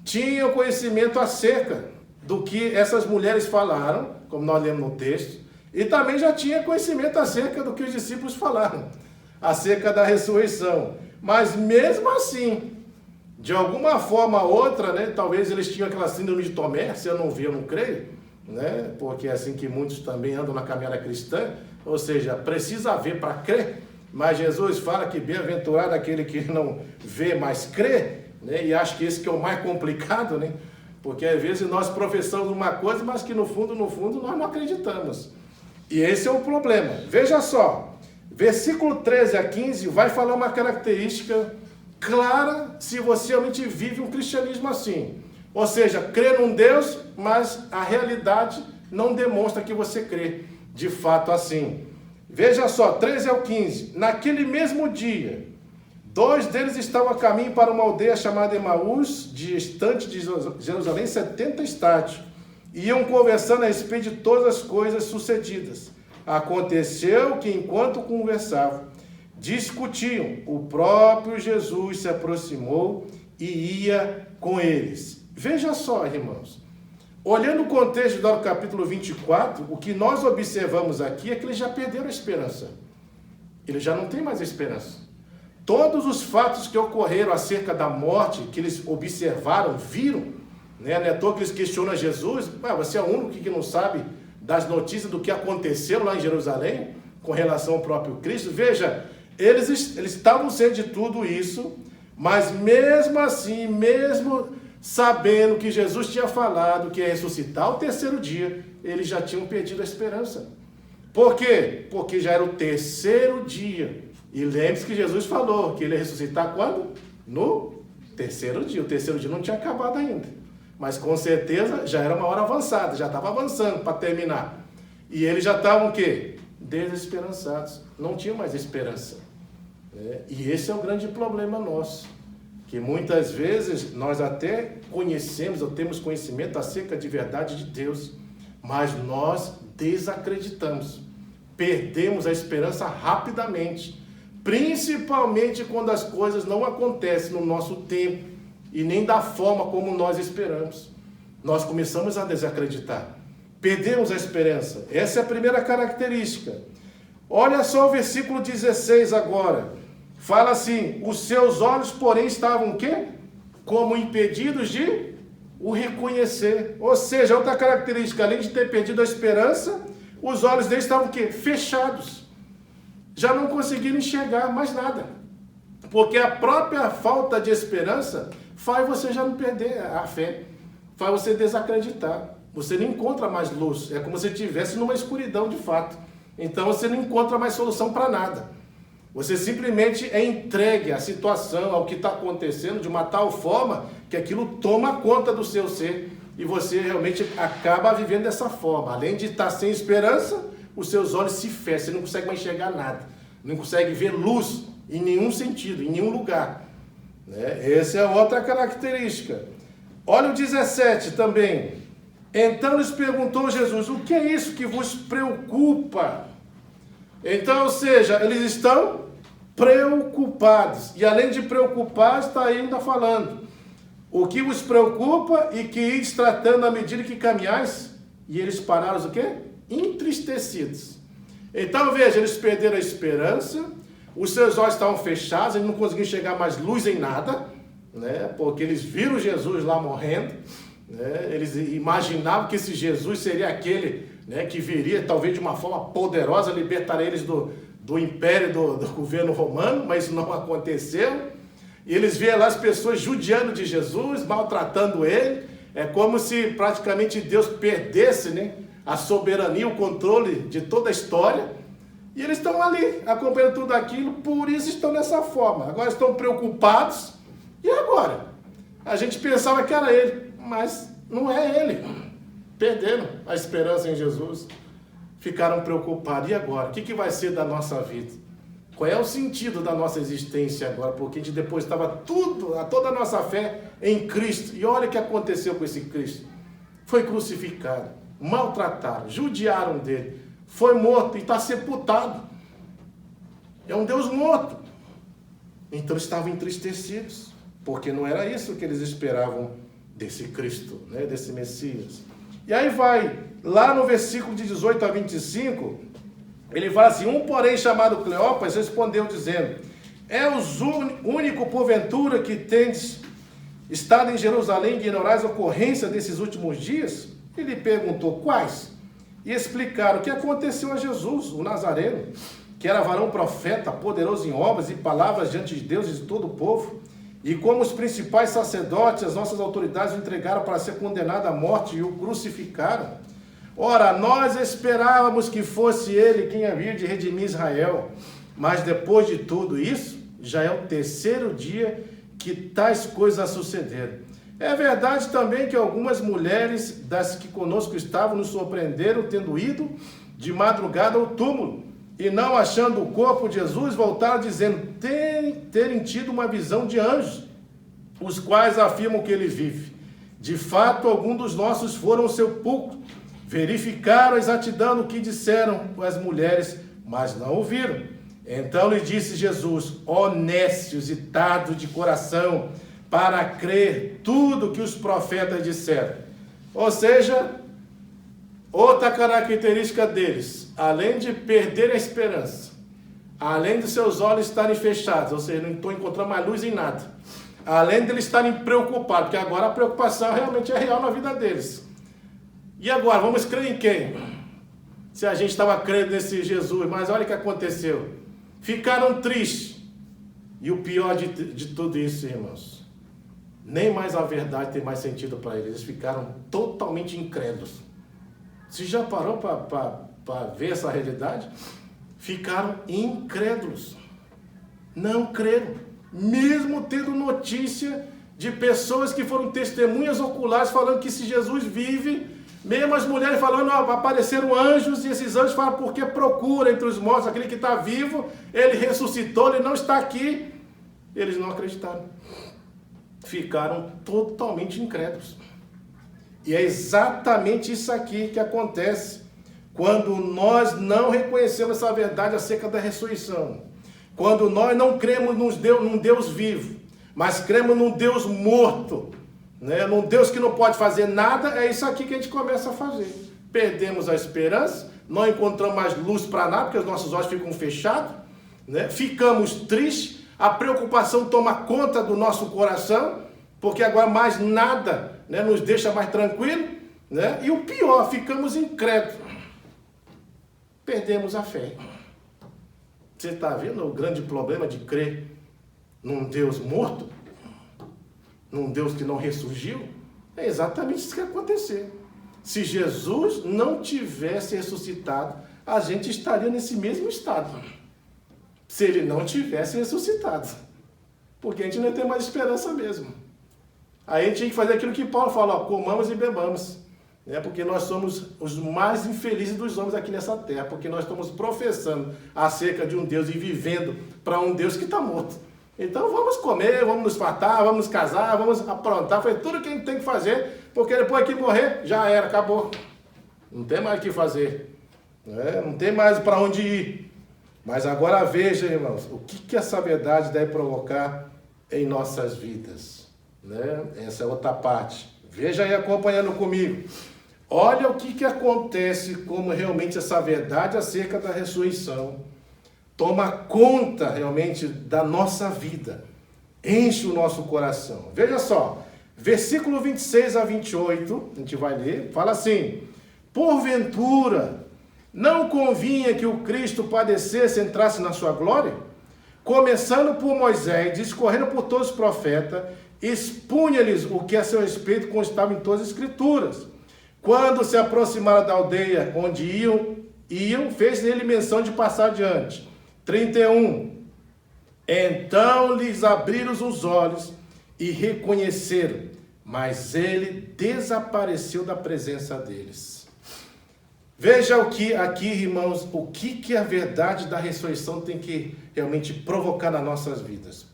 tinham conhecimento acerca do que essas mulheres falaram, como nós lemos no texto, e também já tinha conhecimento acerca do que os discípulos falaram, acerca da ressurreição. Mas mesmo assim, de alguma forma ou outra, né, talvez eles tinham aquela síndrome de Tomé, se eu não vi, eu não creio, né, porque é assim que muitos também andam na caminhada cristã, ou seja, precisa ver para crer, mas Jesus fala que bem-aventurado aquele que não vê, mas crê, né, e acho que esse que é o mais complicado, né, porque às vezes nós professamos uma coisa, mas que no fundo nós não acreditamos, e esse é o problema. Veja só, versículo 13 a 15 vai falar uma característica clara se você realmente vive um cristianismo assim. Ou seja, crê num Deus, mas a realidade não demonstra que você crê de fato assim. Veja só, 13 ao 15. Naquele mesmo dia, 2 deles estavam a caminho para uma aldeia chamada Emaús, distante de Jerusalém 70 estádios. Iam conversando a respeito de todas as coisas sucedidas. Aconteceu que, enquanto conversavam, discutiam, o próprio Jesus se aproximou e ia com eles. Veja só, irmãos, olhando o contexto do capítulo 24, o que nós observamos aqui é que eles já perderam a esperança. Eles já não têm mais esperança. Todos os fatos que ocorreram acerca da morte, que eles observaram, viram, né? Não é à toa que eles questionam Jesus, você é o único que não sabe das notícias do que aconteceu lá em Jerusalém, com relação ao próprio Cristo. Veja, eles estavam cientes de tudo isso, mas mesmo assim, mesmo sabendo que Jesus tinha falado que ia ressuscitar ao terceiro dia, eles já tinham perdido a esperança. Por quê? Porque já era o terceiro dia. E lembre-se que Jesus falou que ele ia ressuscitar quando? No terceiro dia. O terceiro dia não tinha acabado ainda. Mas com certeza já era uma hora avançada, já estava avançando para terminar. E eles já estavam o quê? Desesperançados. Não tinham mais esperança. E esse é o grande problema nosso. Que muitas vezes nós até conhecemos ou temos conhecimento acerca de verdade de Deus, mas nós desacreditamos. Perdemos a esperança rapidamente. Principalmente quando as coisas não acontecem no nosso tempo e nem da forma como nós esperamos. Nós começamos a desacreditar. Perdemos a esperança. Essa é a primeira característica. Olha só o versículo 16 agora. Fala assim, os seus olhos, porém, estavam o quê? Como impedidos de o reconhecer. Ou seja, outra característica, além de ter perdido a esperança, os olhos deles estavam o quê? Fechados. Já não conseguiram enxergar mais nada. Porque a própria falta de esperança faz você já não perder a fé, faz você desacreditar. Você não encontra mais luz, é como se estivesse numa escuridão de fato. Então você não encontra mais solução para nada. Você simplesmente é entregue à situação, ao que está acontecendo, de uma tal forma que aquilo toma conta do seu ser e você realmente acaba vivendo dessa forma. Além de estar sem esperança, os seus olhos se fecham, você não consegue mais enxergar nada, não consegue ver luz em nenhum sentido, em nenhum lugar. Né? Essa é outra característica. Olha o 17 também. Então lhes perguntou Jesus, o que é isso que vos preocupa? Então, ou seja, eles estão preocupados. E além de preocupar, está ainda falando. O que vos preocupa e que ides tratando à medida que caminhais. E eles pararam o quê? Entristecidos. Então, veja, eles perderam a esperança, os seus olhos estavam fechados, eles não conseguiam enxergar mais luz em nada, né? Porque eles viram Jesus lá morrendo, né? Eles imaginavam que esse Jesus seria aquele, né, que viria talvez de uma forma poderosa, libertaria eles do império do governo romano, mas isso não aconteceu. E eles viam lá as pessoas judiando de Jesus, maltratando ele. É como se praticamente Deus perdesse, né, a soberania, o controle de toda a história. E eles estão ali, acompanhando tudo aquilo, por isso estão dessa forma. Agora estão preocupados. E agora? A gente pensava que era ele, mas não é ele. Perderam a esperança em Jesus. Ficaram preocupados. E agora? O que vai ser da nossa vida? Qual é o sentido da nossa existência agora? Porque a gente depositava toda a nossa fé em Cristo. E olha o que aconteceu com esse Cristo. Foi crucificado, maltratado, judiaram dele, foi morto e está sepultado. É um Deus morto. Então estavam entristecidos, porque não era isso que eles esperavam desse Cristo, né? Desse Messias. E aí vai, lá no versículo de 18 a 25, ele fala assim, um porém chamado Cleopas respondeu dizendo, é o único porventura que tendes estado em Jerusalém e ignorais a ocorrência desses últimos dias? Ele perguntou, quais? E explicaram o que aconteceu a Jesus, o Nazareno, que era varão profeta, poderoso em obras e palavras diante de Deus e de todo o povo, e como os principais sacerdotes, as nossas autoridades o entregaram para ser condenado à morte e o crucificaram. Ora, nós esperávamos que fosse ele quem havia de redimir Israel, mas depois de tudo isso, já é o terceiro dia que tais coisas sucederam. É verdade também que algumas mulheres das que conosco estavam nos surpreenderam, tendo ido de madrugada ao túmulo, e não achando o corpo de Jesus, voltaram dizendo terem tido uma visão de anjos, os quais afirmam que ele vive. De fato, alguns dos nossos foram ao sepulcro, verificaram a exatidão do que disseram as mulheres, mas não ouviram. Então lhe disse Jesus, ó nécios e tardos de coração, para crer tudo que os profetas disseram. Ou seja, outra característica deles, além de perder a esperança, além de seus olhos estarem fechados, ou seja, não estão encontrando mais luz em nada, além de eles estarem preocupados, porque agora a preocupação realmente é real na vida deles. E agora, vamos crer em quem? Se a gente estava crendo nesse Jesus, mas olha o que aconteceu. Ficaram tristes. E o pior de tudo isso, irmãos, nem mais a verdade tem mais sentido para eles. Eles ficaram totalmente incrédulos. Você já parou para ver essa realidade? Ficaram incrédulos. Não creram. Mesmo tendo notícia de pessoas que foram testemunhas oculares falando que se Jesus vive, mesmo as mulheres falando, apareceram anjos, e esses anjos falam, porque procura entre os mortos aquele que está vivo, ele ressuscitou, ele não está aqui. Eles não acreditaram. Ficaram totalmente incrédulos. E é exatamente isso aqui que acontece quando nós não reconhecemos essa verdade acerca da ressurreição. Quando nós não cremos num Deus vivo, mas cremos num Deus morto, né? Num Deus que não pode fazer nada, é isso aqui que a gente começa a fazer. Perdemos a esperança, não encontramos mais luz para nada, porque os nossos olhos ficam fechados, né? Ficamos tristes, a preocupação toma conta do nosso coração, porque agora mais nada, né, nos deixa mais tranquilo, né? E o pior, ficamos incrédulos. Perdemos a fé. Você está vendo o grande problema de crer num Deus morto? Num Deus que não ressurgiu? É exatamente isso que aconteceu. Se Jesus não tivesse ressuscitado, a gente estaria nesse mesmo estado. Se ele não tivesse ressuscitado. Porque a gente não tem mais esperança mesmo. Aí a gente tinha que fazer aquilo que Paulo fala, ó, comamos e bebamos. né? Porque nós somos os mais infelizes dos homens aqui nessa terra, porque nós estamos professando acerca de um Deus e vivendo para um Deus que está morto. Então vamos comer, vamos nos fartar, vamos nos casar, vamos aprontar, fazer tudo o que a gente tem que fazer, porque depois que morrer, já era, acabou. Não tem mais o que fazer, né? Não tem mais para onde ir. Mas agora veja, irmãos, o que essa verdade deve provocar em nossas vidas, né? Essa é outra parte. Veja aí acompanhando comigo. Olha o que acontece, como realmente essa verdade acerca da ressurreição toma conta realmente da nossa vida, enche o nosso coração. Veja só, versículo 26 a 28, a gente vai ler, fala assim: porventura, não convinha que o Cristo padecesse e entrasse na sua glória? Começando por Moisés, discorrendo por todos os profetas, expunha-lhes o que a seu respeito constava em todas as escrituras. Quando se aproximaram da aldeia onde iam, fez nele menção de passar adiante. 31. Então lhes abriram os olhos e reconheceram, mas ele desapareceu da presença deles. Veja o que aqui, irmãos, o que a verdade da ressurreição tem que realmente provocar nas nossas vidas.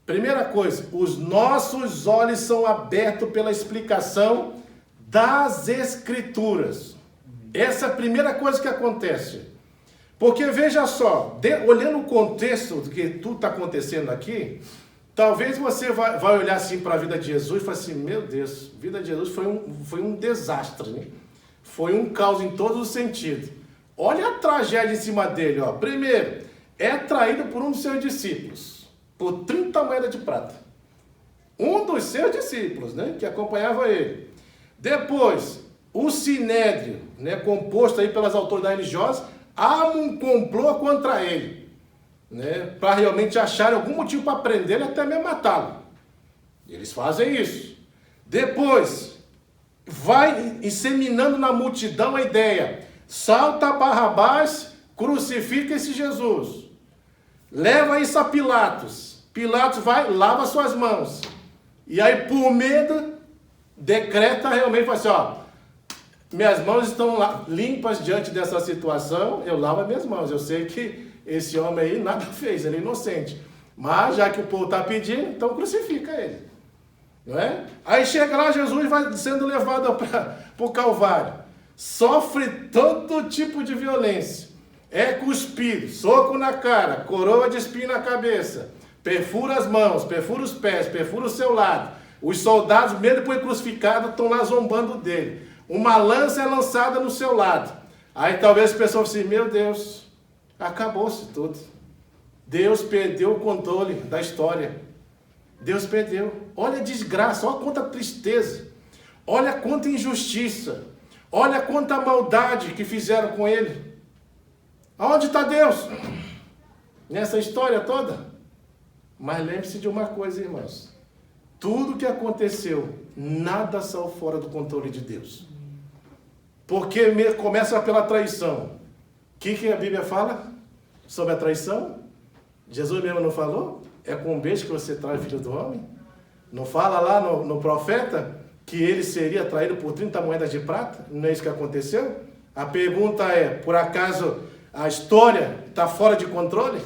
Primeira coisa, os nossos olhos são abertos pela explicação das Escrituras. Essa é a primeira coisa que acontece. Porque veja só, olhando o contexto do que tudo está acontecendo aqui, talvez você vai olhar assim para a vida de Jesus e falar assim: meu Deus, a vida de Jesus foi um desastre, né? Foi um caos em todos os sentidos. Olha a tragédia em cima dele, ó. Primeiro, é traído por um dos seus discípulos, por 30 moedas de prata. Um dos seus discípulos, né, que acompanhava ele. Depois, o Sinédrio, né, composto aí pelas autoridades religiosas, há um complô contra ele, né, para realmente achar algum motivo para prender ele, até mesmo matá-lo. Eles fazem isso. Depois, vai inseminando na multidão a ideia: salta Barrabás, crucifica esse Jesus. Leva isso a Pilatos. Pilatos vai, lava suas mãos. E aí, por medo, decreta realmente, fala assim: ó, minhas mãos estão limpas diante dessa situação, eu lavo as minhas mãos. Eu sei que esse homem aí nada fez, ele é inocente. Mas já que o povo está pedindo, então crucifica ele. Não é? Aí chega lá, Jesus vai sendo levado para o Calvário. Sofre todo tipo de violência. É cuspido, soco na cara, coroa de espinho na cabeça, perfura as mãos, perfura os pés, perfura o seu lado. Os soldados, mesmo depois crucificados, estão lá zombando dele. Uma lança é lançada no seu lado. Aí talvez as pessoas assim: meu Deus, acabou-se tudo. Deus perdeu o controle da história. Deus perdeu. Olha a desgraça, olha quanta tristeza. Olha quanta injustiça. Olha quanta maldade que fizeram com ele. Aonde está Deus? Nessa história toda? Mas lembre-se de uma coisa, irmãos. Tudo que aconteceu, nada saiu fora do controle de Deus. Porque começa pela traição. O que a Bíblia fala sobre a traição? Jesus mesmo não falou? É com um beijo que você trai o Filho do Homem? Não fala lá no profeta que ele seria traído por 30 moedas de prata? Não é isso que aconteceu? A pergunta é: por acaso a história está fora de controle?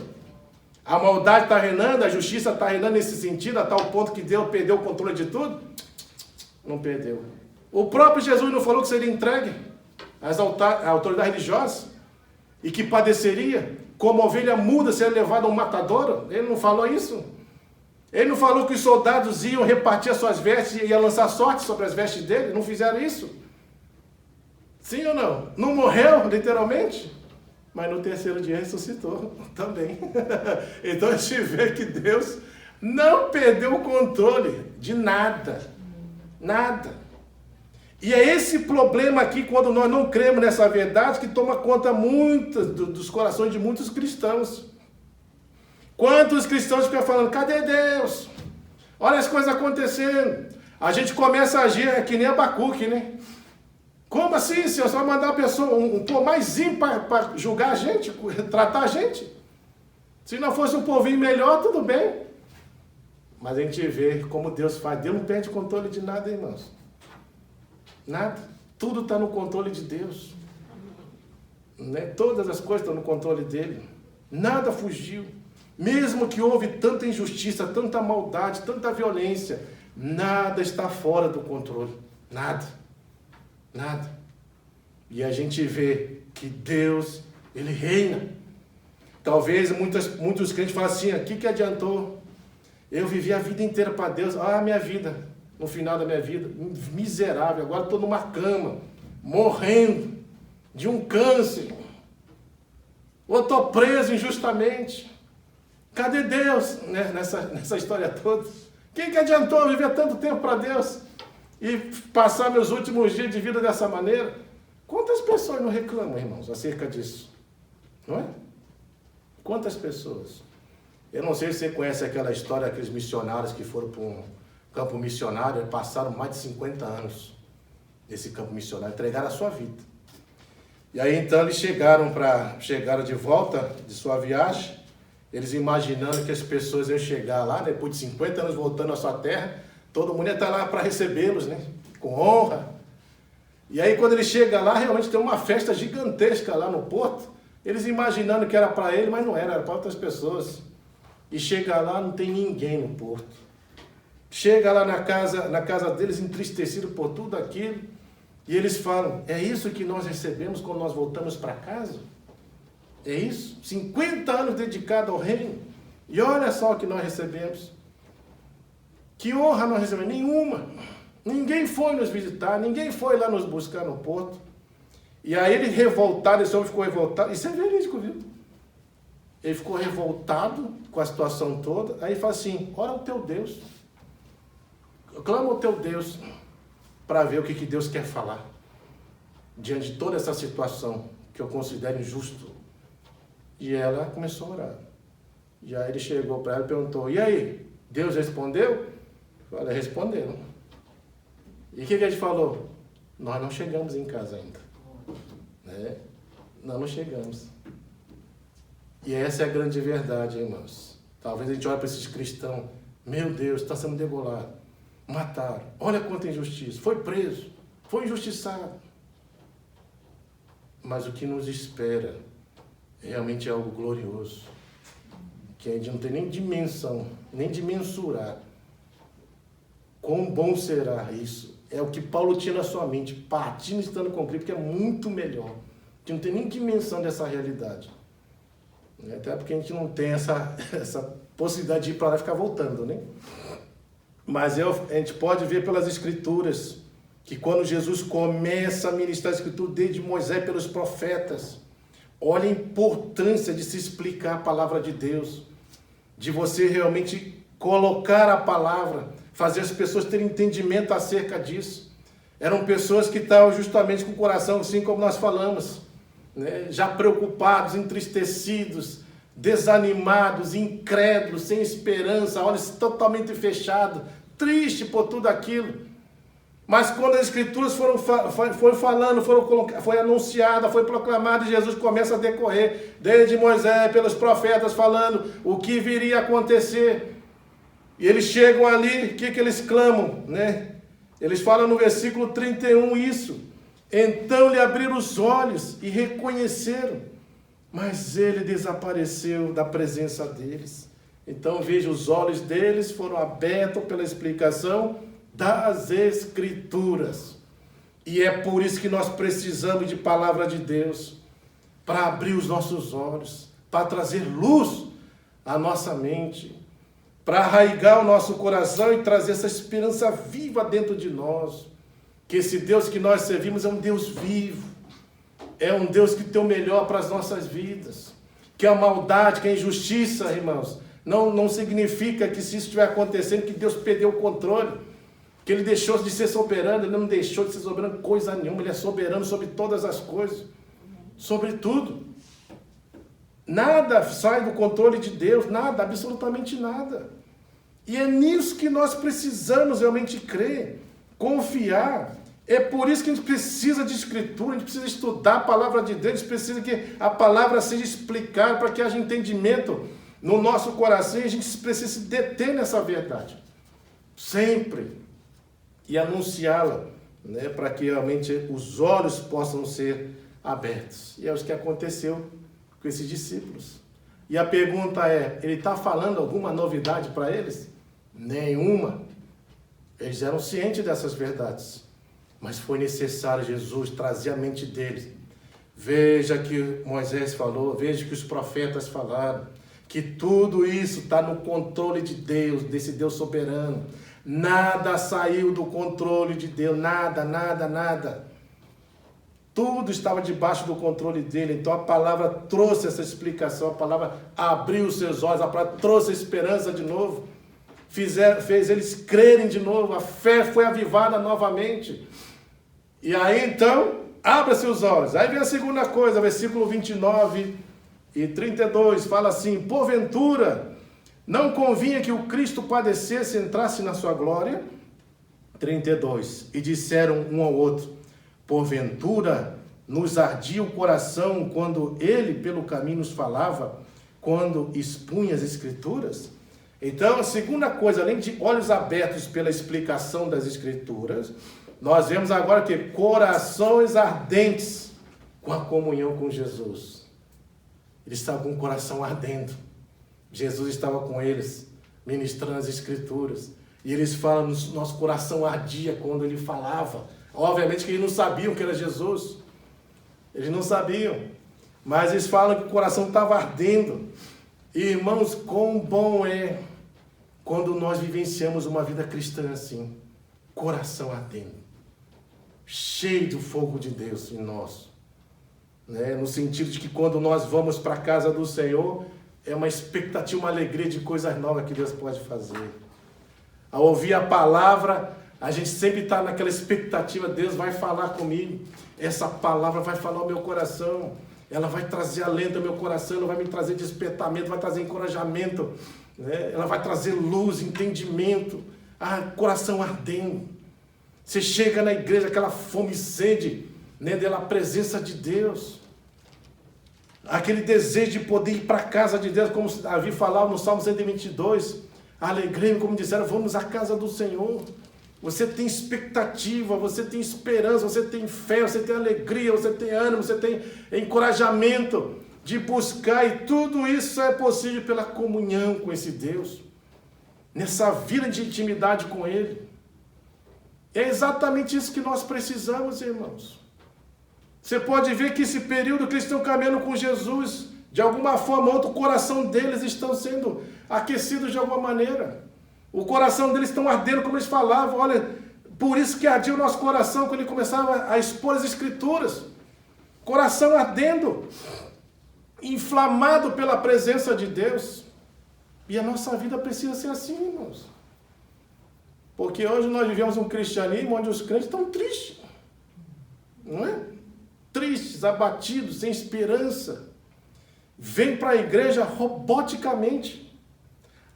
A maldade está reinando, a justiça está reinando nesse sentido, a tal ponto que Deus perdeu o controle de tudo? Não perdeu. O próprio Jesus não falou que seria entregue às autoridades religiosas e que padeceria, como ovelha muda ser levada a um matadouro? Ele não falou isso? Ele não falou que os soldados iam repartir as suas vestes e iam lançar sorte sobre as vestes dele? Não fizeram isso? Sim ou não? Não morreu, literalmente? Mas no terceiro dia ressuscitou também. Então a gente vê que Deus não perdeu o controle de nada. Nada. E é esse problema aqui, quando nós não cremos nessa verdade, que toma conta dos corações de muitos cristãos. Quantos cristãos ficam falando: cadê Deus? Olha as coisas acontecendo. A gente começa a agir que nem Abacuque, né? Como assim, Senhor? Você vai mandar uma pessoa, um povo mais ímpar para julgar a gente, tratar a gente? Se não fosse um povinho melhor, tudo bem. Mas a gente vê como Deus faz. Deus não perde controle de nada, irmãos. Nada. Tudo está no controle de Deus. Né? Todas as coisas estão no controle dele. Nada fugiu. Mesmo que houve tanta injustiça, tanta maldade, tanta violência, nada está fora do controle. Nada. Nada. E a gente vê que Deus, Ele reina. Talvez muitos crentes falam assim, o que adiantou? Eu vivi a vida inteira para Deus. Minha vida, no final da minha vida, miserável. Agora estou numa cama, morrendo de um câncer. Ou estou preso injustamente. Cadê Deus nessa história toda? Que adiantou eu viver tanto tempo para Deus e passar meus últimos dias de vida dessa maneira? Quantas pessoas não reclamam, irmãos, acerca disso? Não é? Quantas pessoas? Eu não sei se você conhece aquela história daqueles missionários que foram para um campo missionário, passaram mais de 50 anos nesse campo missionário, entregaram a sua vida. E aí então eles chegaram de volta de sua viagem, eles imaginando que as pessoas iam chegar lá, depois de 50 anos voltando à sua terra, todo mundo ia estar lá para recebê-los, né? Com honra. E aí quando ele chega lá, realmente tem uma festa gigantesca lá no porto, eles imaginando que era para ele, mas não era para outras pessoas. E chega lá, não tem ninguém no porto. Chega lá na casa deles, entristecido por tudo aquilo, e eles falam, é isso que nós recebemos quando nós voltamos para casa? É isso? 50 anos dedicados ao reino. E olha só o que nós recebemos. Que honra nós recebemos? Nenhuma. Ninguém foi nos visitar, ninguém foi lá nos buscar no porto. E aí ele revoltado, esse homem ficou revoltado. Isso é verídico, viu? Ele ficou revoltado com a situação toda. Aí ele fala assim, ora o teu Deus. Clama o teu Deus para ver o que Deus quer falar. Diante de toda essa situação que eu considero injusto. E ela começou a orar. E aí ele chegou para ela e perguntou, e aí, Deus respondeu? Ela respondeu. E o que a gente falou? Nós não chegamos em casa ainda. Né? Nós não chegamos. E essa é a grande verdade, irmãos. Talvez a gente olhe para esses cristãos, meu Deus, está sendo degolado, mataram, olha quanta injustiça, foi preso, foi injustiçado. Mas o que nos espera realmente é algo glorioso, que a gente não tem nem dimensão, nem de mensurar. Quão bom será isso? É o que Paulo tinha na sua mente, partindo estando com Cristo, que é muito melhor. A gente não tem nem dimensão dessa realidade. Até porque a gente não tem essa possibilidade de ir para lá e ficar voltando, né? Mas a gente pode ver pelas Escrituras, que quando Jesus começa a ministrar a Escritura, desde Moisés pelos profetas, olha a importância de se explicar a palavra de Deus, de você realmente colocar a palavra, fazer as pessoas terem entendimento acerca disso. Eram pessoas que estavam justamente com o coração, assim como nós falamos, né? Já preocupados, entristecidos, desanimados, incrédulos, sem esperança, olhos totalmente fechados, triste por tudo aquilo. Mas quando as Escrituras foram falando, foi anunciada, foi proclamada, e Jesus começa a decorrer, desde Moisés, pelos profetas, falando o que viria a acontecer. E eles chegam ali, o que eles clamam, né? Eles falam no versículo 31 isso. Então lhe abriram os olhos e reconheceram, mas ele desapareceu da presença deles. Então veja, os olhos deles foram abertos pela explicação das Escrituras. E é por isso que nós precisamos de palavra de Deus, para abrir os nossos olhos, para trazer luz à nossa mente, para arraigar o nosso coração e trazer essa esperança viva dentro de nós. Que esse Deus que nós servimos é um Deus vivo, é um Deus que tem o melhor para as nossas vidas. Que a maldade, que a injustiça, irmãos, não significa que se isso estiver acontecendo, que Deus perdeu o controle, que Ele deixou de ser soberano. Ele não deixou de ser soberano coisa nenhuma, Ele é soberano sobre todas as coisas, sobre tudo. Nada sai do controle de Deus, nada, absolutamente nada. E é nisso que nós precisamos realmente crer, confiar. É por isso que a gente precisa de Escritura, a gente precisa estudar a palavra de Deus, a gente precisa que a palavra seja explicada para que haja entendimento no nosso coração, e a gente precisa se deter nessa verdade, sempre, e anunciá-la né, para que realmente os olhos possam ser abertos. E é o que aconteceu com esses discípulos. E a pergunta é, ele está falando alguma novidade para eles? Nenhuma. Eles eram cientes dessas verdades. Mas foi necessário Jesus trazer a mente deles. Veja que Moisés falou, veja que os profetas falaram, que tudo isso está no controle de Deus, desse Deus soberano. Nada saiu do controle de Deus, nada, nada, nada. Tudo estava debaixo do controle dele. Então a palavra trouxe essa explicação, a palavra abriu os seus olhos, a palavra trouxe a esperança de novo. Fez eles crerem de novo, a fé foi avivada novamente. E aí então, abra seus olhos. Aí vem a segunda coisa, versículo 29 e 32, fala assim: porventura, não convinha que o Cristo padecesse e entrasse na sua glória? 32, e disseram um ao outro: porventura, nos ardia o coração quando ele pelo caminho nos falava, quando expunha as Escrituras? Então, a segunda coisa, além de olhos abertos pela explicação das Escrituras, nós vemos agora que corações ardentes com a comunhão com Jesus. Eles estavam com o coração ardendo. Jesus estava com eles, ministrando as Escrituras. E eles falam, nosso coração ardia quando ele falava. Obviamente que eles não sabiam que era Jesus. Eles não sabiam. Mas eles falam que o coração estava ardendo. E, irmãos, quão bom é quando nós vivenciamos uma vida cristã assim. Coração ardendo. Cheio do fogo de Deus em nós. Né? No sentido de que quando nós vamos para a casa do Senhor, é uma expectativa, uma alegria de coisas novas que Deus pode fazer. Ao ouvir a palavra, a gente sempre está naquela expectativa, Deus vai falar comigo, essa palavra vai falar ao meu coração, ela vai trazer alento ao meu coração, ela vai me trazer despertamento, vai trazer encorajamento, né? Ela vai trazer luz, entendimento, coração ardendo. Você chega na igreja, aquela fome e sede, né, da presença de Deus, aquele desejo de poder ir para a casa de Deus, como Davi falava no Salmo 122, alegrei-me, como disseram, vamos à casa do Senhor. Você tem expectativa, você tem esperança, você tem fé, você tem alegria, você tem ânimo, você tem encorajamento de buscar, e tudo isso é possível pela comunhão com esse Deus, nessa vida de intimidade com Ele. É exatamente isso que nós precisamos, irmãos. Você pode ver que esse período que eles estão caminhando com Jesus, de alguma forma ou outra, o coração deles estão sendo aquecidos de alguma maneira. O coração deles estão ardendo, como eles falavam. Olha, por isso que ardia o nosso coração quando ele começava a expor as Escrituras. Coração ardendo, inflamado pela presença de Deus. E a nossa vida precisa ser assim, irmãos. Porque hoje nós vivemos um cristianismo onde os crentes estão tristes. Não é? Tristes, abatidos, sem esperança. Vem para a igreja roboticamente.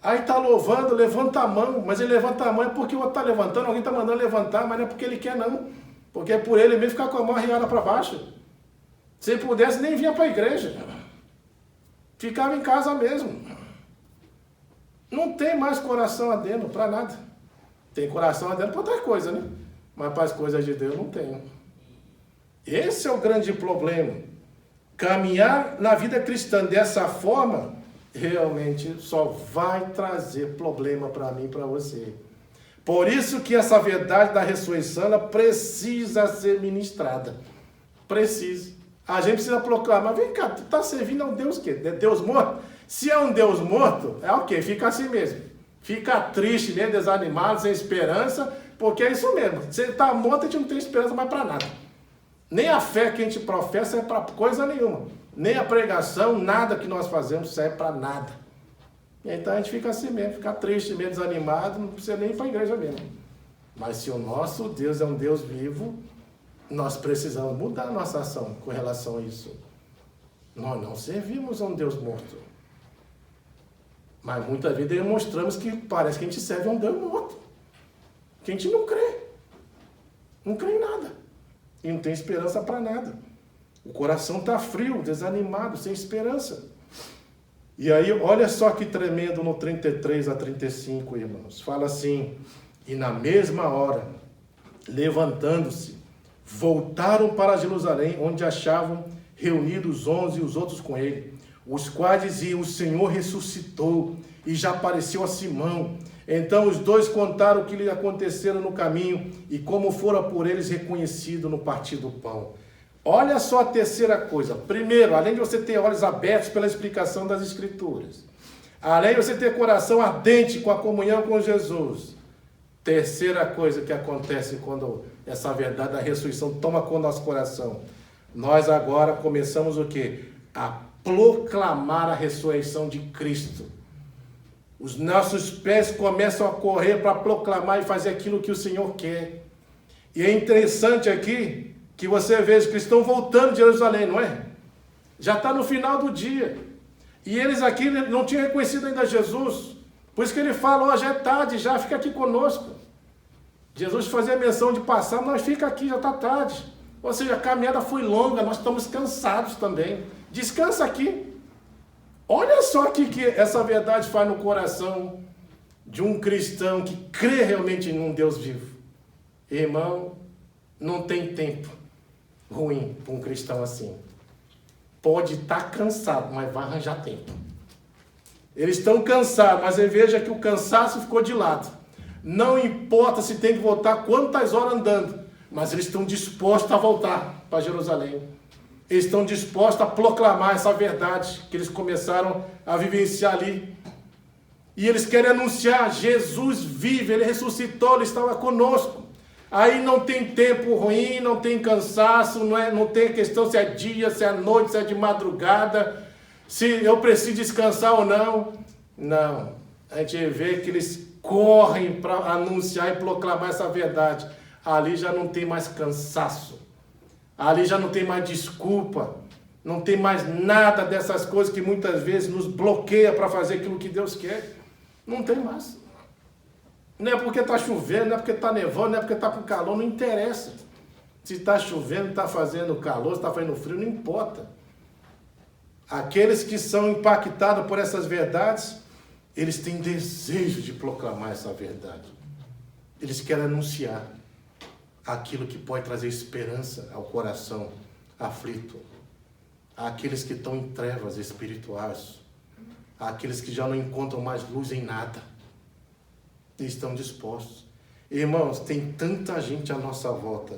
Aí está louvando, levanta a mão, mas ele levanta a mão é porque o outro está levantando, alguém está mandando levantar, mas não é porque ele quer não. Porque é por ele mesmo ficar com a mão arriada para baixo. Se ele pudesse, nem vinha para a igreja. Ficava em casa mesmo. Não tem mais coração ardendo para nada. Tem coração ardendo para outra coisa, né? Mas para as coisas de Deus não tem. Esse é o grande problema. Caminhar na vida cristã dessa forma realmente só vai trazer problema para mim e para você. Por isso que essa verdade da ressurreição ela precisa ser ministrada. Precisa. A gente precisa proclamar. Mas vem cá, tu está servindo a um Deus que? Deus morto? Se é um Deus morto, é o quê? Fica assim mesmo. Fica triste, né? Desanimado, sem esperança, porque é isso mesmo. Se ele está morto, a gente não tem esperança mais para nada. Nem a fé que a gente professa é para coisa nenhuma. Nem a pregação, nada que nós fazemos serve para nada. Então a gente fica assim mesmo, fica triste mesmo, desanimado, não precisa nem ir para a igreja mesmo. Mas se o nosso Deus é um Deus vivo, nós precisamos mudar a nossa ação com relação a isso. Nós não servimos a um Deus morto. Mas muitas vezes demonstramos que parece que a gente serve a um Deus morto. Que a gente não crê. Não crê em nada. E não tem esperança para nada. O coração está frio, desanimado, sem esperança. E aí, olha só que tremendo no 33 a 35, irmãos. Fala assim: e na mesma hora levantando-se, voltaram para Jerusalém, onde achavam reunidos os 11 e os outros com ele, os quais diziam: o Senhor ressuscitou e já apareceu a Simão. Então os dois contaram o que lhe acontecera no caminho e como fora por eles reconhecido no partir do pão. Olha só a terceira coisa. Primeiro, além de você ter olhos abertos pela explicação das Escrituras, além de você ter coração ardente com a comunhão com Jesus, terceira coisa que acontece quando essa verdade da ressurreição toma conta do nosso coração, nós agora começamos o quê? A proclamar a ressurreição de Cristo. Os nossos pés começam a correr para proclamar e fazer aquilo que o Senhor quer. E é interessante aqui que você veja que estão voltando de Jerusalém, não é? Já está no final do dia. E eles aqui não tinham reconhecido ainda Jesus. Por isso que ele fala: ó, já é tarde, já fica aqui conosco. Jesus fazia menção de passar, nós fica aqui, já está tarde. Ou seja, a caminhada foi longa, nós estamos cansados também. Descansa aqui. Olha só o que essa verdade faz no coração de um cristão que crê realmente em um Deus vivo. Irmão, não tem tempo ruim para um cristão assim. Pode estar cansado, mas vai arranjar tempo. Eles estão cansados, mas veja que o cansaço ficou de lado. Não importa se tem que voltar quantas horas andando, mas eles estão dispostos a voltar para Jerusalém. Eles estão dispostos a proclamar essa verdade que eles começaram a vivenciar ali. E eles querem anunciar: Jesus vive, Ele ressuscitou, Ele estava conosco. Aí não tem tempo ruim, não tem cansaço, não tem questão se é dia, se é noite, se é de madrugada, se eu preciso descansar ou não. Não. A gente vê que eles correm para anunciar e proclamar essa verdade. Ali já não tem mais cansaço. Ali já não tem mais desculpa. Não tem mais nada dessas coisas que muitas vezes nos bloqueia para fazer aquilo que Deus quer. Não tem mais. Não é porque está chovendo, não é porque está nevando, não é porque está com calor, não interessa. Se está chovendo, está fazendo calor, se está fazendo frio, não importa. Aqueles que são impactados por essas verdades, eles têm desejo de proclamar essa verdade. Eles querem anunciar aquilo que pode trazer esperança ao coração aflito. Àqueles que estão em trevas espirituais. Àqueles que já não encontram mais luz em nada. E estão dispostos. Irmãos, tem tanta gente à nossa volta.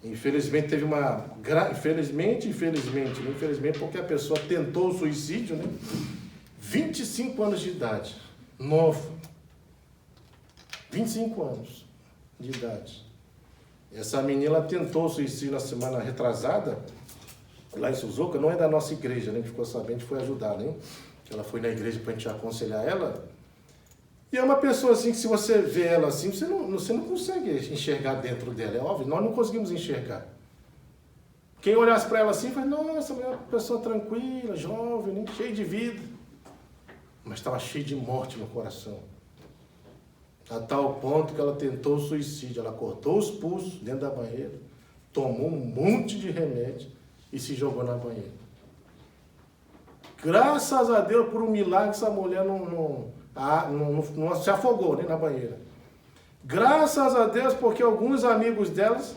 Infelizmente teve uma... Infelizmente, porque a pessoa tentou o suicídio, né? 25 anos de idade. Novo. 25 anos de idade. Essa menina tentou o suicídio na semana retrasada, lá em Suzuka, não é da nossa igreja, né? A gente ficou sabendo, a gente foi ajudar, né? Ela foi na igreja para a gente aconselhar ela. E é uma pessoa assim que se você vê ela assim, você não consegue enxergar dentro dela, é óbvio, nós não conseguimos enxergar. Quem olhasse para ela assim, fala: nossa, é uma pessoa tranquila, jovem, né? Cheia de vida. Mas estava cheia de morte no coração. A tal ponto que ela tentou o suicídio. Ela cortou os pulsos dentro da banheira, tomou um monte de remédio e se jogou na banheira. Graças a Deus, por um milagre, essa mulher não se afogou, né, na banheira. Graças a Deus, porque alguns amigos delas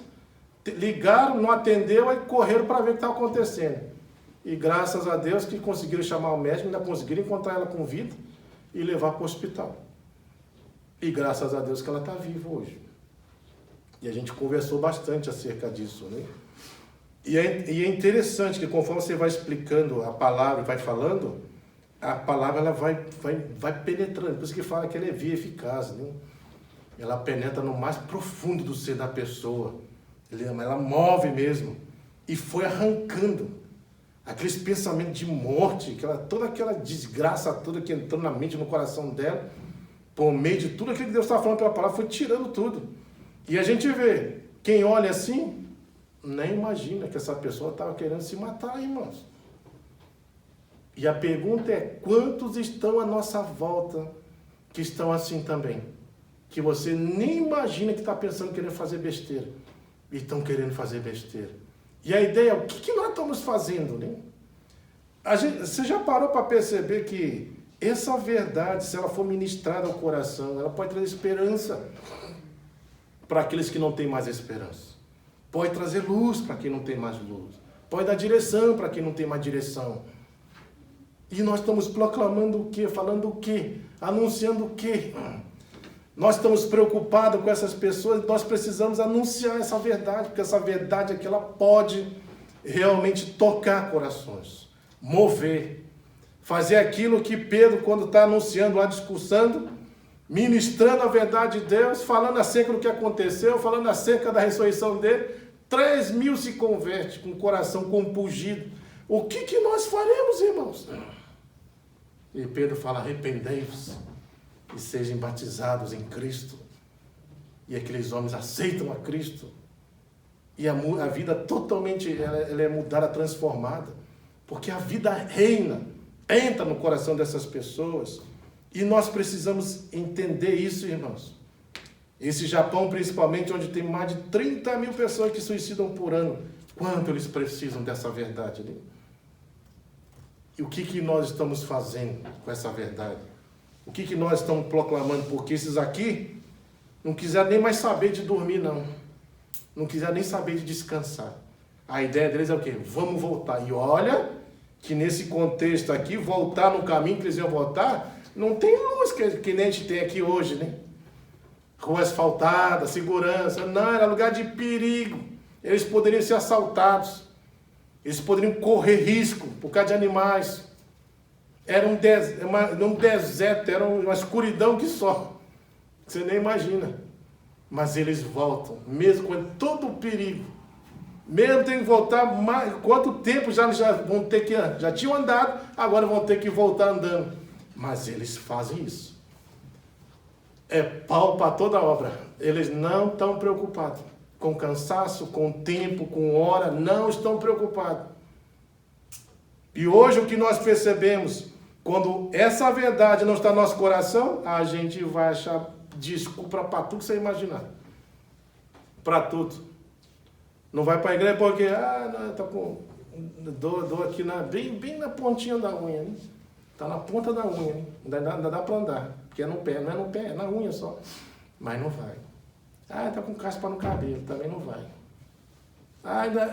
ligaram, não atendeu e correram para ver o que estava acontecendo. E graças a Deus que conseguiram chamar o médico, ainda conseguiram encontrar ela com vida e levar para o hospital. E graças a Deus que ela está viva hoje. E a gente conversou bastante acerca disso, né? E é interessante que conforme você vai explicando a palavra, vai falando, a palavra ela vai penetrando. Por isso que fala que ela é viva e eficaz, né? Ela penetra no mais profundo do ser da pessoa. Ela move mesmo. E foi arrancando aqueles pensamentos de morte, toda aquela desgraça toda que entrou na mente, no coração dela, por meio de tudo aquilo que Deus estava falando pela palavra, foi tirando tudo. E a gente vê, quem olha assim, nem imagina que essa pessoa estava querendo se matar, irmãos. E a pergunta é: quantos estão à nossa volta que estão assim também? Que você nem imagina que está pensando querendo fazer besteira. E estão querendo fazer besteira. E a ideia é: o que nós estamos fazendo, né? Você já parou para perceber que essa verdade, se ela for ministrada ao coração, ela pode trazer esperança. para aqueles que não têm mais esperança. Pode trazer luz para quem não tem mais luz. Pode dar direção para quem não tem mais direção. E nós estamos proclamando o quê? Falando o quê? Anunciando o quê? Nós estamos preocupados com essas pessoas, nós precisamos anunciar essa verdade, porque essa verdade é que ela pode realmente tocar corações, mover, fazer aquilo que Pedro, quando está anunciando lá, discursando, ministrando a verdade de Deus, falando acerca do que aconteceu, falando acerca da ressurreição dele, 3.000 se convertem com o coração compungido. O que nós faremos, irmãos? E Pedro fala, arrependei-vos e sejam batizados em Cristo. E aqueles homens aceitam a Cristo. E a vida totalmente ela é mudada, transformada. Porque a vida reina, entra no coração dessas pessoas. E nós precisamos entender isso, irmãos. Esse Japão, principalmente, onde tem mais de 30.000 pessoas que suicidam por ano. Quanto eles precisam dessa verdade ali? E o que nós estamos fazendo com essa verdade? O que nós estamos proclamando? Porque esses aqui não quiseram nem mais saber de dormir, não. Não quiseram nem saber de descansar. A ideia deles é o quê? Vamos voltar. E olha que nesse contexto aqui, voltar no caminho que eles iam voltar, não tem luz que nem a gente tem aqui hoje, né? Rua asfaltada, segurança. Não, era lugar de perigo. Eles poderiam ser assaltados. Eles poderiam correr risco por causa de animais. Era um deserto, era uma escuridão que só. Você nem imagina. Mas eles voltam, mesmo com todo o perigo. Mesmo tem que voltar mais. Quanto tempo já vão ter que. Já tinham andado, agora vão ter que voltar andando. Mas eles fazem isso. É pau para toda obra. Eles não estão preocupados com cansaço, com tempo, com hora. Não estão preocupados. E hoje o que nós percebemos, quando essa verdade não está no nosso coração, a gente vai achar desculpa para tudo que você imaginar. Para tudo. Não vai para a igreja porque, não, tá com dor aqui bem na pontinha da unha, né? Tá na ponta da unha, né? Ainda dá para andar, porque é no pé, não é no pé, é na unha só. Mas não vai. Tá com caspa no cabelo, também não vai.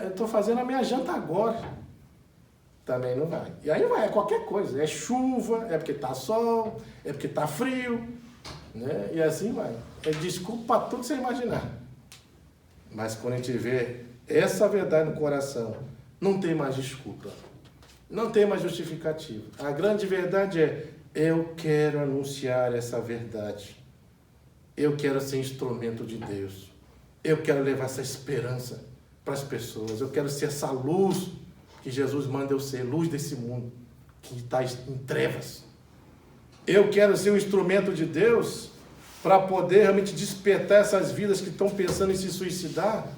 Eu estou fazendo a minha janta agora. Também não vai. E aí vai, é qualquer coisa. É chuva, é porque tá sol, é porque tá frio, né? E assim vai. É desculpa para tudo que você imaginar. Mas quando a gente vê essa verdade no coração, não tem mais desculpa. Não tem mais justificativa. A grande verdade é, eu quero anunciar essa verdade. Eu quero ser instrumento de Deus. Eu quero levar essa esperança para as pessoas. Eu quero ser essa luz que Jesus manda eu ser, luz desse mundo que está em trevas. Eu quero ser um instrumento de Deus para poder realmente despertar essas vidas que estão pensando em se suicidar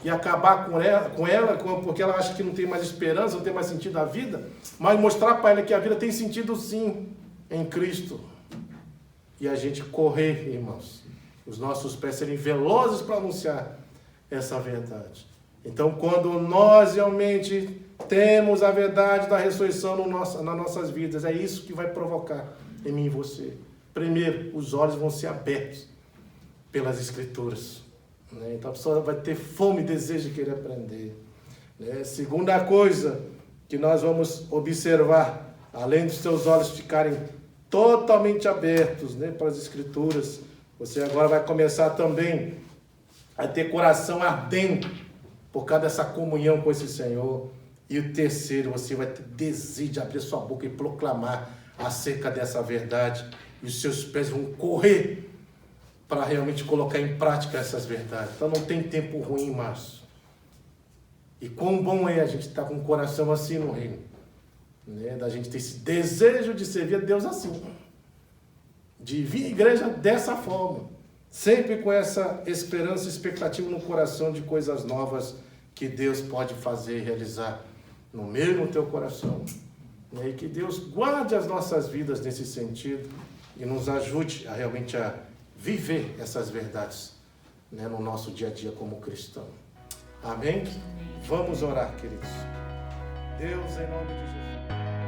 e acabar com ela, porque ela acha que não tem mais esperança, não tem mais sentido a vida, mas mostrar para ela que a vida tem sentido sim em Cristo. E a gente correr, irmãos, os nossos pés serem velozes para anunciar essa verdade. Então, quando nós realmente temos a verdade da ressurreição nas nossas vidas, é isso que vai provocar em mim e você. Primeiro, os olhos vão ser abertos pelas Escrituras, né? Então a pessoa vai ter fome e desejo de querer aprender, né? Segunda coisa que nós vamos observar, além dos seus olhos ficarem totalmente abertos, né, para as Escrituras, você agora vai começar também a ter coração ardendo por causa dessa comunhão com esse Senhor. E o terceiro, você vai ter desejo de abrir sua boca e proclamar acerca dessa verdade. E os seus pés vão correr para realmente colocar em prática essas verdades. Então não tem tempo ruim mais. E quão bom é a gente estar com o coração assim no reino, né? Da gente ter esse desejo de servir a Deus assim. De vir à igreja dessa forma. Sempre com essa esperança e expectativa no coração de coisas novas que Deus pode fazer e realizar no meu e no teu coração. E que Deus guarde as nossas vidas nesse sentido e nos ajude a realmente a viver essas verdades, né, no nosso dia a dia como cristão. Amém? Vamos orar, queridos. Deus, em nome de Jesus.